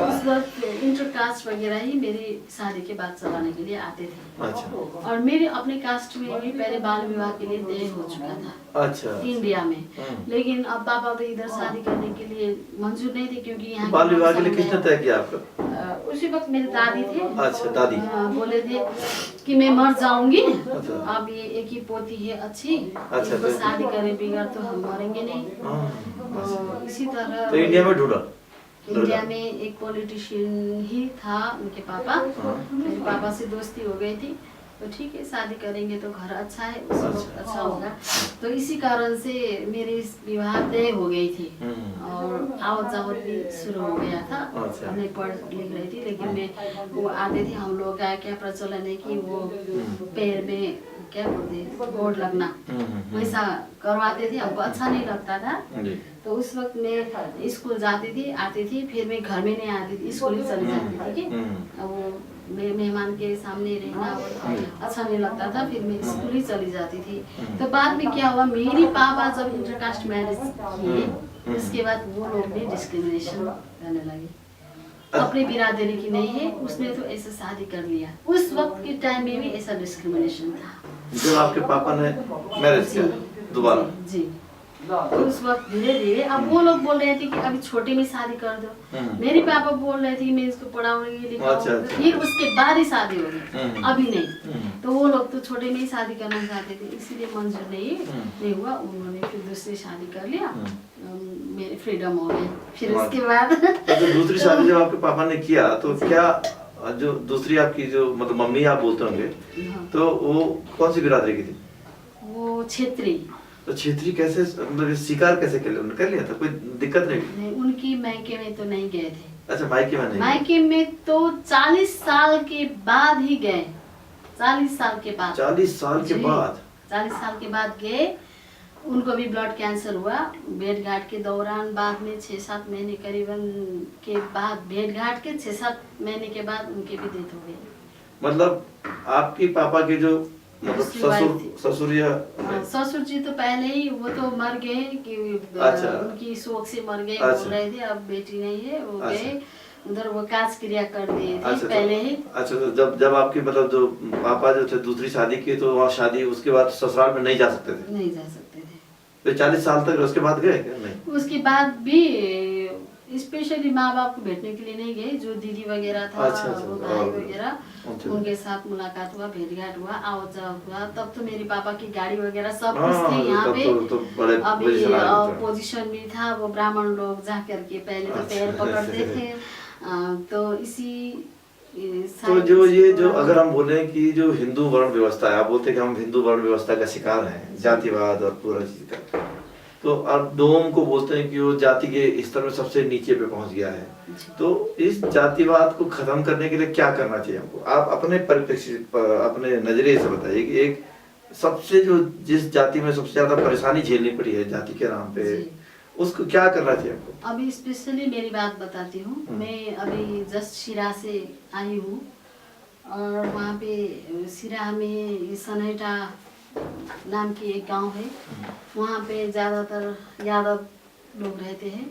B: उस वक्त इंटरकास्ट वगैरह ही मेरी शादी के बाद चलाने के लिए आते थे। अच्छा। और मेरे अपने कास्ट में भी पहले बाल विवाह के लिए तय हो चुका था।
A: अच्छा।
B: इंडिया में। लेकिन अब पापा तो इधर शादी करने के लिए मंजूर नहीं थे, क्योंकि यहाँ
A: बाल विवाह के लिए किसने तय किया आपका?
B: उसी वक्त मेरे दादी थे।
A: अच्छा, दादी
B: बोले थे कि मैं मर जाऊंगी,
A: अच्छा।
B: अब ये एक ही पोती है अच्छी,
A: अच्छा,
B: इनको
A: तो
B: शादी करे बिगड़ तो हम मरेंगे नहीं।
A: हाँ,
B: इसी तरह
A: तो इंडिया में ढूंढा?
B: इंडिया में एक पॉलिटिशियन ही था उनके पापा, मेरे पापा से दोस्ती हो गई थी, तो ठीक है शादी करेंगे तो घर अच्छा है, उस वक्त अच्छा होगा। तो इसी कारण से मेरी विवाह तय हो गई थी और आवत जावत भी शुरू हो गया था। मैं पढ़ लिख रही थी, लेकिन मैं वो आते थे, हम लोग का क्या प्रचलन है कि वो पैर में क्या बोलते बोर्ड लगना, वैसा करवाते थे, हमको अच्छा नहीं लगता था। तो उस वक्त मैं स्कूल जाती थी, आती थी, फिर मैं घर में नहीं आती थी, स्कूल ही चली जाती थी। ठीक है, वो मेहमान के सामने रहना अच्छा नहीं लगता था, फिर मैं स्कूल ही चली जाती थी। तो बाद में क्या हुआ, मेरी पापा जब इंटरकास्ट मैरिज किए, उसके बाद वो लोग भी डिस्क्रिमिनेशन करने लगे, अपनी बिरादरी की नहीं है, उसने तो ऐसे शादी कर लिया। उस वक्त के टाइम में भी ऐसा डिस्क्रिमिनेशन था
A: जब आपके पापा ने मैरिज किया दोबारा?
B: जी। तो उस वक्त धीरे धीरे अब वो लोग बोल रहे थे कि अभी छोटे में शादी कर दो, मेरे पापा बोल रहे थे कि मैं इसको पढ़ाऊंगी लिखाऊंगी,
A: अच्छा।
B: फिर उसके बाद ही शादी होगी, अभी नहीं। तो वो लोग तो छोटे में ही शादी करना चाहते थे, इसीलिए मंजूर नहीं हुआ। उन्होंने फिर दूसरी शादी कर लिया, मेरे फ्रीडम हो गई। फिर उसके बाद
A: तो दूसरी शादी जब आपके पापा ने किया, तो क्या जो दूसरी आपकी जो मतलब मम्मी आप बोलते होंगे, तो वो कौन सी बिरादरी की थी?
B: वो क्षेत्री।
A: तो क्षेत्री कैसे मतलब स्वीकार कैसे कर लिया? उन्होंने कर लिया था, कोई दिक्कत नहीं?
B: उनकी मायके में तो नहीं गए थे।
A: अच्छा, मायके में नहीं?
B: मायके में तो 40 साल के बाद ही गए, 40 साल के बाद।
A: 40 साल के बाद?
B: 40 साल के बाद गए। उनको भी ब्लड कैंसर हुआ भेंट घाट के दौरान, बाद में 6-7 महीने करीबन के बाद, भेंट घाट के 6-7 महीने के बाद उनकी भी डेथ हो गई।
A: मतलब आपके पापा के जो मतलब
B: ससुर जी तो पहले ही वो तो मर गए कि
A: अच्छा।
B: उनकी शोक से मर गए।
A: अच्छा।
B: बोल रहे थे अब बेटी नहीं है, वो गए उधर, वो काज क्रिया कर दिए थे।
A: अच्छा,
B: पहले ही।
A: अच्छा, तो जब आपके मतलब जो पापा जो थे दूसरी शादी की, तो वहाँ शादी उसके बाद ससुराल में नहीं जा सकते थे?
B: नहीं जा सकते थे।
A: तो 40 साल तक उसके बाद गए क्या? नहीं,
B: उसके बाद भी स्पेशली माँ बाप को भेटने के लिए नहीं गए, जो दीदी वगैरह था,
A: अच्छा,
B: वो भाई वगैरह, उनके साथ मुलाकात हुआ, भेंट घाट हुआ, आवत जावत हुआ। तब तो मेरे पापा की गाड़ी वगैरह सब कुछ थे यहाँ पे। अभी पोजीशन भी था, वो ब्राह्मण लोग जा करके पहले तो पैर पकड़ते थे। तो इसी
A: तो जो ये जो अगर हम बोले कि जो हिंदू वर्ण व्यवस्था है, आप बोलते हैं कि हम हिंदू वर्ण व्यवस्था का शिकार हैं, जातिवाद और पूरा चीज का, तो आप डोम को बोलते हैं कि वो जाति के स्तर में सबसे नीचे पे पहुंच गया है। तो इस जातिवाद को खत्म करने के लिए क्या करना चाहिए हमको? आप अपने परिप्रेक्ष्य अपने नजरिए से बताइए कि एक सबसे जो जिस जाति में सबसे ज्यादा परेशानी झेलनी पड़ी है जाति के नाम पे, उसको क्या करना चाहिए हमको?
B: अभी स्पेशली मेरी बात बताती हूँ। मैं अभी जस्ट शिरा से आई हूँ, और वहाँ पे शिरा में सनेटा नाम की एक गांव है, वहाँ पे ज़्यादातर यादव लोग रहते हैं,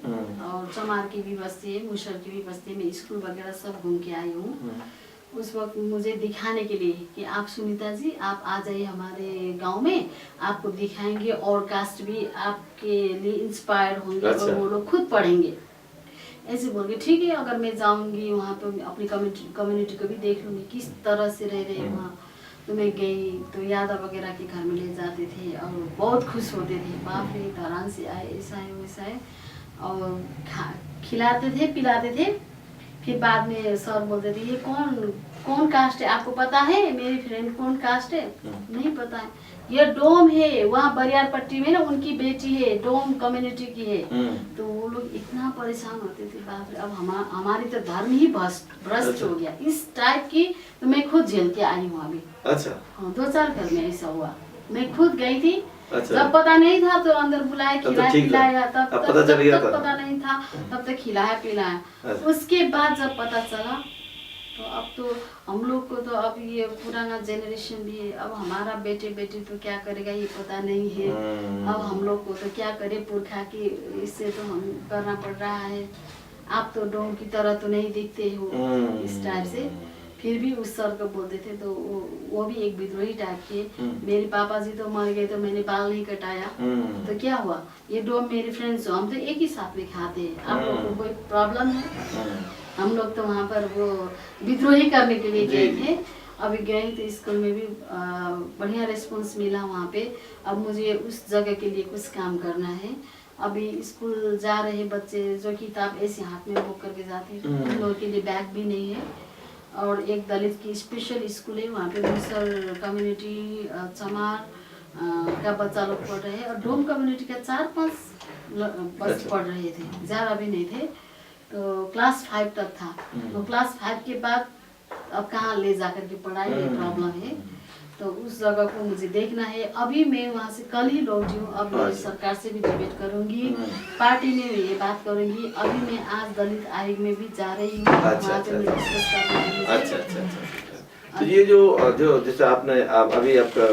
B: और चमार की भी बस्ती है, मुसर की भी बस्ती है। मैं स्कूल वगैरह सब घूम के आई हूँ। उस वक्त मुझे दिखाने के लिए कि आप सुनीता जी आप आ जाइए हमारे गांव में, आपको दिखाएंगे, और कास्ट भी आपके लिए इंस्पायर होंगे। अच्छा। और वो लोग खुद पढ़ेंगे। ऐसे बोल के ठीक है, अगर मैं जाऊंगी वहाँ पे अपनी कम्युनिटी को भी देख लूँगी किस तरह से रह रहे हैं वहाँ। तो मैं गई तो यादव वगैरह के घर में ले जाते थे, और बहुत खुश होते थे, बाप रे धरान से आए, ऐसा है वैसा है, और खिलाते थे पिलाते थे। फिर बाद में सर बोलते थे ये कौन कास्ट है, आपको पता है? मेरी फ्रेंड कौन कास्ट है? नहीं पता है। ये डोम है, वहाँ बरियार पट्टी में ना उनकी बेटी है, डोम कम्युनिटी की है। तो वो लोग इतना परेशान होते थे, बाप रे अब हमारी तो धर्म ही भ्रष्ट हो गया, इस टाइप की। तो मैं खुद झेल के आई हूँ अभी।
A: अच्छा।
B: हाँ, 2-4 घर में ऐसा हुआ, मैं खुद गई थी।
A: अच्छा।
B: जब पता नहीं था तो अंदर बुलाया, खिलाया पिलाया, तब पता नहीं था, तब तक खिलाया पिलाया। उसके बाद जब पता चला, तो अब तो हम लोग को तो अब ये पुराना जनरेशन भी है, अब हमारा बेटे बेटी तो क्या करेगा ये पता नहीं है। अब हम लोग को तो क्या करे, पुरखा की इससे तो हम करना पड़ रहा है। आप तो डोम की तरह तो नहीं दिखते हो इस टाइप से। फिर भी उस सर को बोलते थे, तो वो भी एक विद्रोही टाइप के। मेरे पापा जी तो मर गए तो मैंने बाल नहीं कटाया, तो क्या हुआ, ये डोम मेरे फ्रेंड्स हो, हम तो एक ही साथ में खाते हैं, आप लोग को कोई प्रॉब्लम है? हम लोग तो वहाँ पर वो विद्रोही करने के लिए गए थे। अभी गए तो स्कूल में भी बढ़िया रिस्पॉन्स मिला वहाँ पे। अब मुझे उस जगह के लिए कुछ काम करना है। अभी स्कूल जा रहे बच्चे जो किताब ऐसे हाथ में बुक करके जाते हैं, उन लोगों के लिए बैग भी नहीं है। और एक दलित की स्पेशल स्कूल है, वहाँ पे मुसर कम्युनिटी चमार का बच्चा लोग पढ़ रहे हैं, और डोम कम्युनिटी का 4-5 बस पढ़ रहे थे, ज़्यादा भी नहीं थे। तो क्लास 5 तक था। तो क्लास 5 के बाद अब कहाँ ले जाकर के पढ़ाई, ये प्रॉब्लम है। तो उस जगह को मुझे देखना है। अभी मैं वहाँ से कल ही लौटी हूँ। अब मैं सरकार से भी डिबेट करूँगी, पार्टी में भी ये बात करूँगी। अभी मैं आज दलित आयोग में भी जा रही हूँ, वहाँ पे मैं डिस्कस करना है।
A: अच्छा। तो ये जो जैसे आपने अभी आपका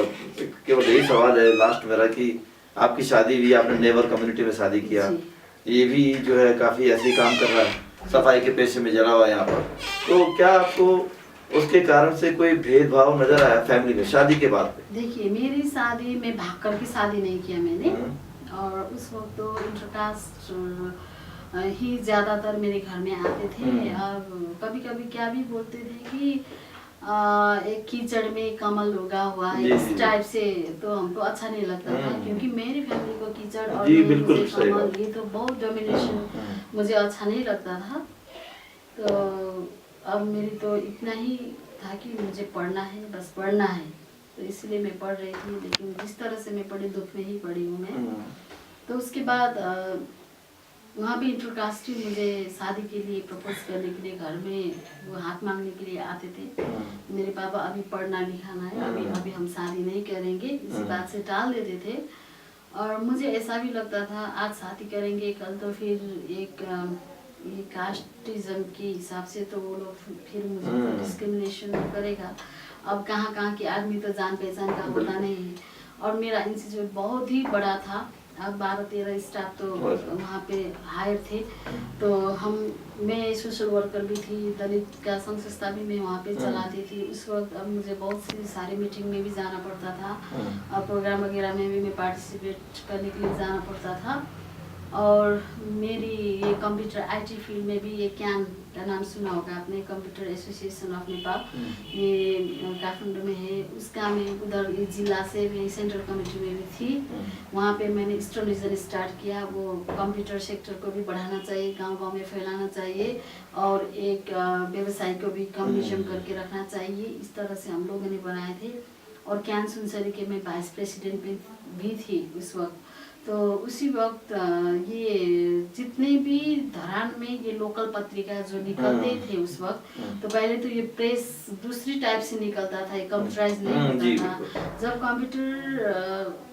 A: केवल यही सवाल है लास्ट मेरा कि आपकी शादी भी आपने नेबर कम्युनिटी में शादी किया, ये भी जो है काफी ऐसे ही काम कर रहा है, सफाई के पेशे में जला हुआ है यहाँ पर। तो क्या आपको उसके कारण से कोई भेदभाव नजर आया फैमिली में शादी के बाद?
B: देखिए, मेरी शादी में भाग कर की शादी नहीं किया मैंने, और उस वक्त तो इंटरकास्ट ही ज्यादातर मेरे घर में आते थे। और कभी कभी क्या भी बोलते थे कि एक कीचड़ में कमल उगा हुआ है, इस टाइप से। तो हमको अच्छा नहीं लगता था, क्योंकि मेरी फैमिली को कीचड़ और मुझे कमल, ये तो बहुत डोमिनेशन मुझे अच्छा नहीं लगता था। तो अब मेरी तो इतना ही था कि मुझे पढ़ना है, बस पढ़ना है, तो इसलिए मैं पढ़ रही थी। लेकिन जिस तरह से मैं पढ़ी, दुख में ही पढ़ी हूँ मैं। तो उसके बाद वहाँ भी इंटरकास्ट ही मुझे शादी के लिए प्रपोज करने के लिए घर में वो हाथ मांगने के लिए आते थे। मेरे पापा अभी पढ़ना लिखाना है, अभी हम शादी नहीं करेंगे, इसी बात से टाल देते थे। और मुझे ऐसा भी लगता था आज शादी करेंगे, कल तो फिर एक ये कास्टिज्म के हिसाब से तो वो लोग फिर मुझे डिस्क्रिमिनेशन करेगा। अब कहाँ के आदमी तो जान पहचान का होता नहीं है। और मेरा इंस्टीट्यूट बहुत ही बड़ा था, अब 12-13 स्टाफ तो वहाँ पे हायर थे। तो मैं सोशल वर्कर भी थी, दलित का संस्था भी मैं वहाँ पे चलाती थी उस वक्त। अब मुझे बहुत सी सारी मीटिंग में भी जाना पड़ता था, और प्रोग्राम वगैरह में भी मैं पार्टिसिपेट करने के लिए जाना पड़ता था। और मेरी ये कंप्यूटर आईटी फील्ड में भी ये कैन का नाम सुना होगा आपने, कंप्यूटर एसोसिएशन ऑफ नेपाल, ये काठमाडौँ में है। उसका मैं उधर जिला से मैं सेंट्रल कमेटी में भी थी। वहाँ पे मैंने स्टोरिजन स्टार्ट किया। वो कंप्यूटर सेक्टर को भी बढ़ाना चाहिए, गांव-गांव में फैलाना चाहिए, और एक व्यवसाय को भी कम्युनिकेशन करके रखना चाहिए। इस तरह से हम लोगों ने बनाए थे। और कैन सुनसरी के मैं वाइस प्रेसिडेंट भी थी उस वक्त। तो उसी वक्त ये जितने भी धरान में ये लोकल पत्रिका जो निकलते थे उस वक्त, तो पहले तो ये प्रेस दूसरी टाइप से निकलता था, ये कंप्यूटराइज नहीं होता था। जब कंप्यूटर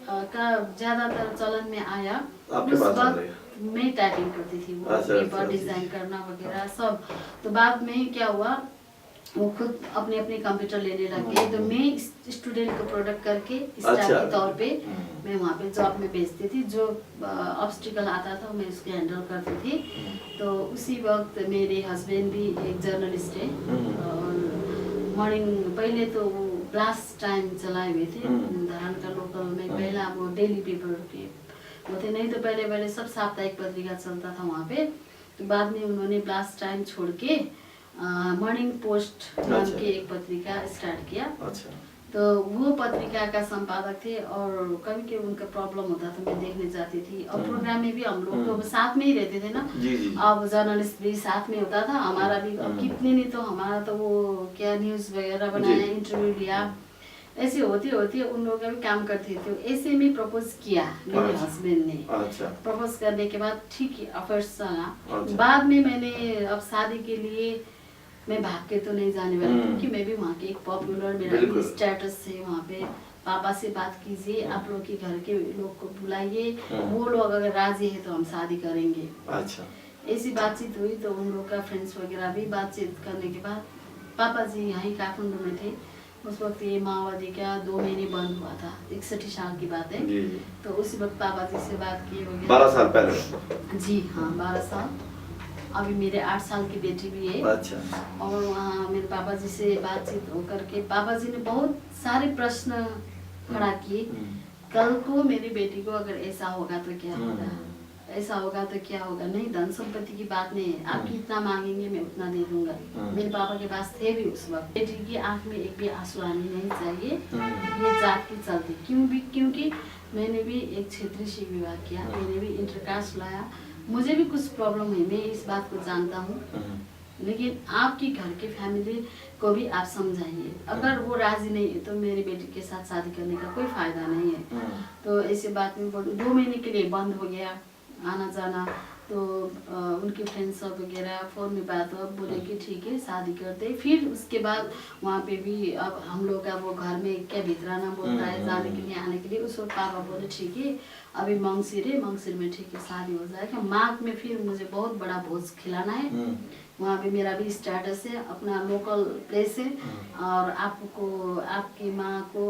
B: का ज्यादातर चलन में आया, उस वक्त मैं टाइपिंग करती थी, वो पेपर डिजाइन करना वगैरह सब। तो बाद में क्या हुआ, वो खुद अपने अपने कंप्यूटर लेने लगे। तो मैं स्टूडेंट को प्रोडक्ट करके स्टाफ के तौर पे मैं वहाँ पे जॉब में भेजती थी। जो ऑब्स्टिकल आता था मैं उसको हैंडल करती थी। तो उसी वक्त मेरे हस्बैंड भी एक जर्नलिस्ट है, और मॉर्निंग पहले तो वो ब्लास्ट टाइम चलाए हुए थे धरान का लोकल में। पहला वो डेली पेपर के होते, नहीं तो पहले सब साप्ताहिक पत्रिका चलता था वहाँ पे। तो बाद में उन्होंने ब्लास्ट टाइम छोड़ के मॉर्निंग पोस्ट नाम की एक पत्रिका स्टार्ट किया। तो वो पत्रिका का संपादक थे, और कभी कभी उनका प्रॉब्लम होता था, मैं देखने जाती थी। और प्रोग्राम में भी हम लोग तो साथ में ही रहते थे ना, अब जर्नलिस्ट भी साथ में होता था हमारा भी। अब कितने नहीं तो हमारा तो वो क्या न्यूज वगैरह बनाया, इंटरव्यू लिया, ऐसे होते होते उन लोगों का भी काम करते थे। ऐसे में प्रपोज किया मेरे हस्बैंड ने। प्रपोज करने के बाद ठीक है, अफेयर्स चला। बाद में मैंने अब शादी के लिए मैं भाग के तो नहीं जाने वाली, क्योंकि मैं भी वहाँ के एक पॉपुलर, मेरा भी स्टेटस है वहाँ पे। पापा से बात कीजिए, आप लोग के घर के लोग को बुलाइए, वो लोग अगर राजी है तो हम शादी करेंगे। ऐसी बातचीत हुई। तो उन लोग का फ्रेंड्स वगैरह भी बातचीत करने के बाद पापा जी यहाँ काठमांडू में थे उस वक्त। ये माओवादी का 2 महीने बंद हुआ था, 61 साल की बात है। तो उसी वक्त पापा जी से बात की,
A: 12 साल पहले।
B: जी हाँ, 12 साल। अभी मेरे 8 साल की बेटी भी है।
A: अच्छा।
B: और वहाँ मेरे पापा जी से बातचीत होकर के पापा जी ने बहुत सारे प्रश्न खड़ा किए। कल को मेरी बेटी को अगर ऐसा होगा तो क्या होगा, ऐसा होगा तो क्या होगा। नहीं, धन संपत्ति की बात नहीं है, आप कितना मांगेंगे मैं उतना दे दूंगा। मेरे पापा के पास थे भी उस वक्त। बेटी की आंख में एक भी आंसू आने नहीं चाहिए, ये जात की चलती। क्योंकि मैंने भी एक क्षेत्रीय से विवाह किया, मैंने भी इंटरकास्ट लाया, मुझे भी कुछ प्रॉब्लम है, मैं इस बात को जानता हूँ। लेकिन आपकी घर के फैमिली को भी आप समझाइए। अगर वो राजी नहीं है तो मेरी बेटी के साथ शादी करने का कोई फायदा नहीं है। तो ऐसे बात में 2 महीने के लिए बंद हो गया आना जाना। तो उनके फ्रेंड्स सब वगैरह फ़ोन में बात हुआ, बोले कि ठीक है शादी करते। फिर उसके बाद वहाँ पे भी अब हम लोग का वो घर में क्या भितराना बोलता है जाने के लिए आने के लिए। उस वक्त पापा बोले ठीक है अभी मंगसिर है, मंगसिर में ठीक है शादी हो जाएगा। माघ में फिर मुझे बहुत बड़ा भोज खिलाना है। वहाँ पे मेरा भी स्टेटस है, अपना लोकल प्लेस है। और आपको आपकी माँ को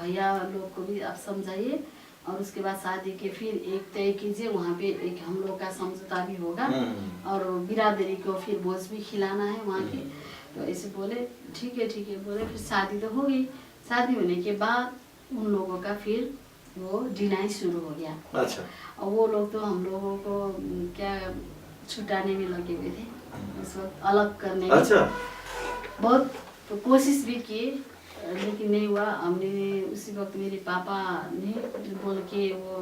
B: भैया लोग को भी आप समझाइए। और उसके बाद शादी के फिर एक तय कीजिए, वहाँ पे एक हम लोग का समझौता भी होगा और बिरादरी को फिर भोज भी खिलाना है वहाँ की। तो ऐसे बोले ठीक है बोले। फिर शादी तो हो गई। शादी होने के बाद उन लोगों का फिर वो डिनाई शुरू हो गया।
A: अच्छा।
B: और वो लोग तो हम लोगों को क्या छुटाने में लगे हुए थे, उस वक्त अलग करने में। अच्छा। बहुत तो कोशिश भी किए लेकिन नहीं हुआ। हमने उसी वक्त मेरे पापा ने बोल के वो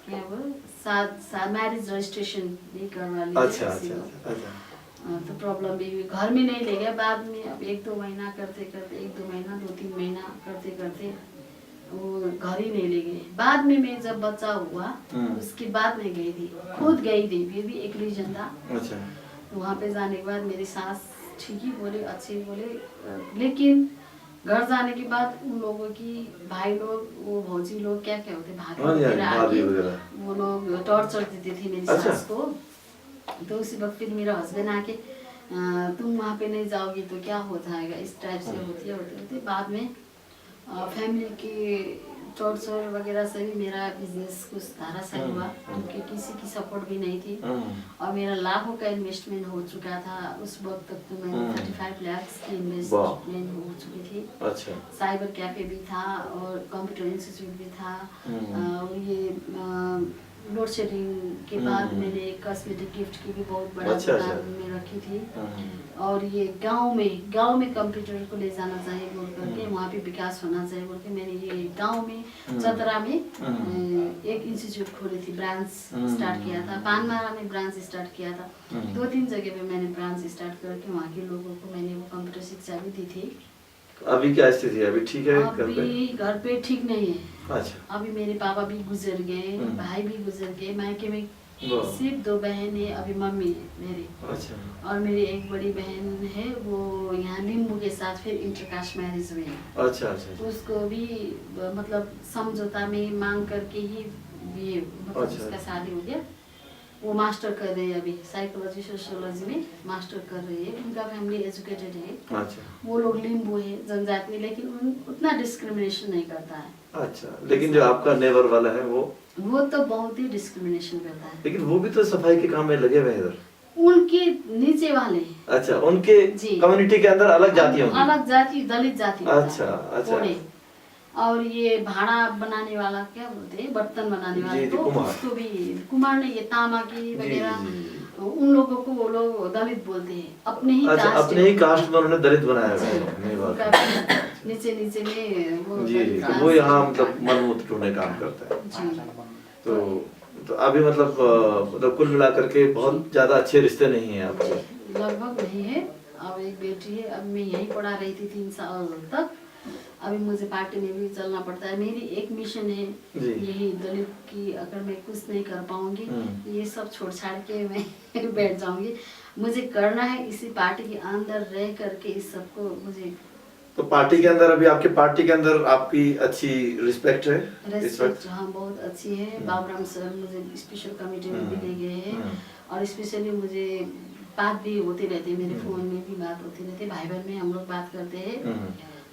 B: क्या वो साथ मैरिज रजिस्ट्रेशन भी करवा लिया।
A: अच्छा, अच्छा।
B: तो प्रॉब्लम भी हुई, घर में नहीं ले गए। बाद में अब 1-2 महीना करते 1-2 महीना 2-3 महीना करते वो घर ही नहीं ले गए। बाद में मैं जब बच्चा हुआ उसके बाद मैं गई थी, खुद गई थी, फिर भी एक रीजन था। अच्छा। तो वहाँ पे जाने के बाद मेरी सास ठीक ही बोले, अच्छी बोले। लेकिन घर जाने के बाद उन लोगों की भाई लोग वो भौजी लोग क्या होते भाभी वो लोग टॉर्चर देते थे मेरी सास को। तो उसी वक्त फिर मेरा हस्बैंड आके तुम वहाँ पे नहीं जाओगी तो क्या हो जाएगा, इस टाइप से होते बाद में फैमिली के टॉर्चर वगैरह से भी मेरा बिजनेस कुछ धाराशायी हुआ क्योंकि किसी की सपोर्ट भी नहीं थी। और मेरा लाखों का इन्वेस्टमेंट हो चुका था उस वक्त तक। तो मैंने 35 लाख की इन्वेस्टमेंट हो चुकी थी। अच्छा। साइबर कैफे भी था और कंप्यूटर इंस्टीट्यूट भी था। और ये लोड शेडिंग के बाद मैंने एक कॉस्मेटिक गिफ्ट की भी बहुत बड़ा दुकान में रखी थी। और ये गांव में कंप्यूटर को ले जाना चाहिए बोल करके, वहाँ पे विकास होना चाहिए बोल के मैंने ये गांव में चतरा में एक इंस्टीट्यूट खोली थी, ब्रांच स्टार्ट किया था। पानमारा में ब्रांच स्टार्ट किया था। 2-3 जगह पे मैंने ब्रांच स्टार्ट करके वहाँ के लोगों को मैंने वो कंप्यूटर शिक्षा भी दी थी।
A: अभी क्या स्थिति है? अभी ठीक है?
B: अभी घर पे ठीक नहीं है।
A: अच्छा।
B: अभी मेरे पापा भी गुजर गए, भाई भी गुजर गए। मायके में सिर्फ 2 बहन है, अभी मम्मी है मेरी। अच्छा। और मेरी एक बड़ी बहन है वो यहाँ नींबू के साथ फिर इंटरकास्ट मैरिज हुई है। अच्छा अच्छा। उसको भी मतलब समझौता में मांग करके ही भी मतलब उसका शादी हो गया। वो मास्टर कर रही है अभी साइकोलॉजी सोशियोलॉजी में मास्टर कर रही है। उनका फैमिली एजुकेटेड है। अच्छा। वो लोग लिम्बू है जनजाति में, लेकिन उतना डिस्क्रिमिनेशन नहीं करता है।
A: अच्छा। लेकिन जो आपका नेबर वाला है
B: वो तो बहुत ही डिस्क्रिमिनेशन करता है।
A: लेकिन वो भी तो सफाई के काम में लगे हुए हैं इधर।
B: उनके नीचे वाले।
A: अच्छा। उनके कम्युनिटी के अंदर अलग जाति होंगी।
B: अलग जाति, दलित जाति।
A: अच्छा अच्छा।
B: और ये भाड़ा बनाने वाला क्या बोलते हैं, बर्तन बनाने वाले को उसको भी कुमार ने, ये तामा की वगैरह उन लोगों को वो लोग दलित बोलते हैं। अपने ही
A: अच्छा, अपने ही कास्ट में उन्होंने दलित बनाया है।
B: नीचे में
A: वो यहाँ मतलब मजबूत ढूंढने काम करता है। तो अभी मतलब कुल मिलाकर के बहुत ज्यादा अच्छे रिश्ते नहीं है आपके?
B: लगभग नहीं है। अब एक बेटी है, अब मैं यहीं पढ़ा रही थी 3 साल तक। अभी मुझे पार्टी में भी चलना पड़ता है। मेरी एक मिशन है यही दलित की, अगर मैं कुछ नहीं कर पाऊंगी ये सब छोड़ छाड़ के मैं बैठ जाऊंगी। मुझे करना है इसी पार्टी के अंदर रह करके इस सबको मुझे।
A: तो पार्टी के अंदर अभी आपके पार्टी के अंदर आपकी अच्छी रिस्पेक्ट है?
B: रिस्पेक्ट हाँ बहुत अच्छी है। बाबूराम सर मुझे स्पेशल कमेटी में भी ले गए हैं और स्पेशली मुझे बात भी होती रहती है, मेरे फोन में भी बात होती रहती है, भाई बहन में हम लोग बात करते हैं।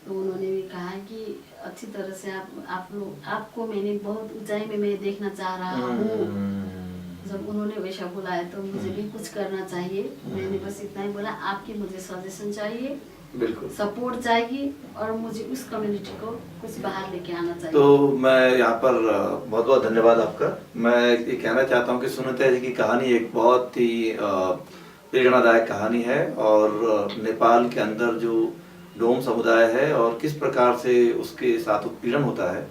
B: तो उन्होंने भी कहा है कि अच्छी तरह से आप लोग आपको मैंने बहुत ऊंचाई में मैं देखना चाह रहा हूँ। जब उन्होंने वैसा बुलाया तो मुझे भी कुछ करना चाहिए। मैंने बस इतना ही बोला, आपकी मुझे सजेशन चाहिए,
A: बिल्कुल।
B: सपोर्ट चाहिए और मुझे उस कम्युनिटी को कुछ बाहर लेके आना चाहिए।
A: तो मैं यहाँ पर बहुत बहुत धन्यवाद आपका। मैं ये कहना चाहता हूँ कि सुनीता जी की कहानी एक बहुत ही प्रेरणादायक कहानी है, और नेपाल के अंदर जो डोम समुदाय है और किस प्रकार से उसके साथ उत्पीड़न होता है,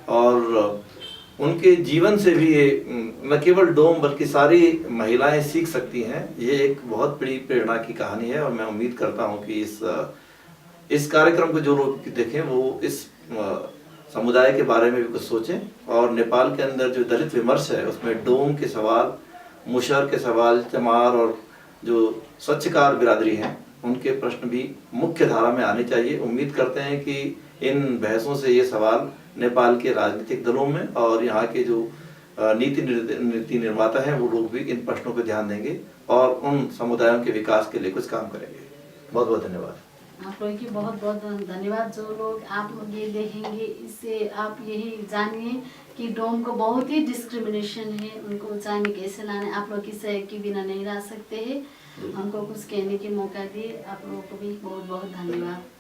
A: और उनके जीवन से भी ये न केवल डोम बल्कि सारी महिलाएं सीख सकती हैं। ये एक बहुत बड़ी प्रेरणा की कहानी है, और मैं उम्मीद करता हूँ कि इस कार्यक्रम को जो लोग देखें वो इस समुदाय के बारे में भी कुछ सोचें, और नेपाल के अंदर जो दलित विमर्श है उसमें डोम के सवाल, मुशहर के सवाल, चमार और जो स्वच्छकार बिरादरी हैं उनके प्रश्न भी मुख्य धारा में आने चाहिए। उम्मीद करते हैं कि इन बहसों से ये सवाल नेपाल के राजनीतिक दलों में और यहाँ के जो नीति निर्माता हैं वो लोग भी इन प्रश्नों पर ध्यान देंगे और उन समुदायों के विकास के लिए कुछ काम करेंगे। बहुत बहुत धन्यवाद।
B: आप लोगों की बहुत बहुत धन्यवाद। जो लोग आप लोग ये देखेंगे, इससे आप यही जानिए कि डोम को बहुत ही डिस्क्रिमिनेशन है, उनको ऊंचाई में कैसे लाना है। आप लोग की सहयोग के बिना नहीं रह सकते हैं। हमको कुछ कहने के मौका दिए, आप लोगों को भी बहुत बहुत धन्यवाद।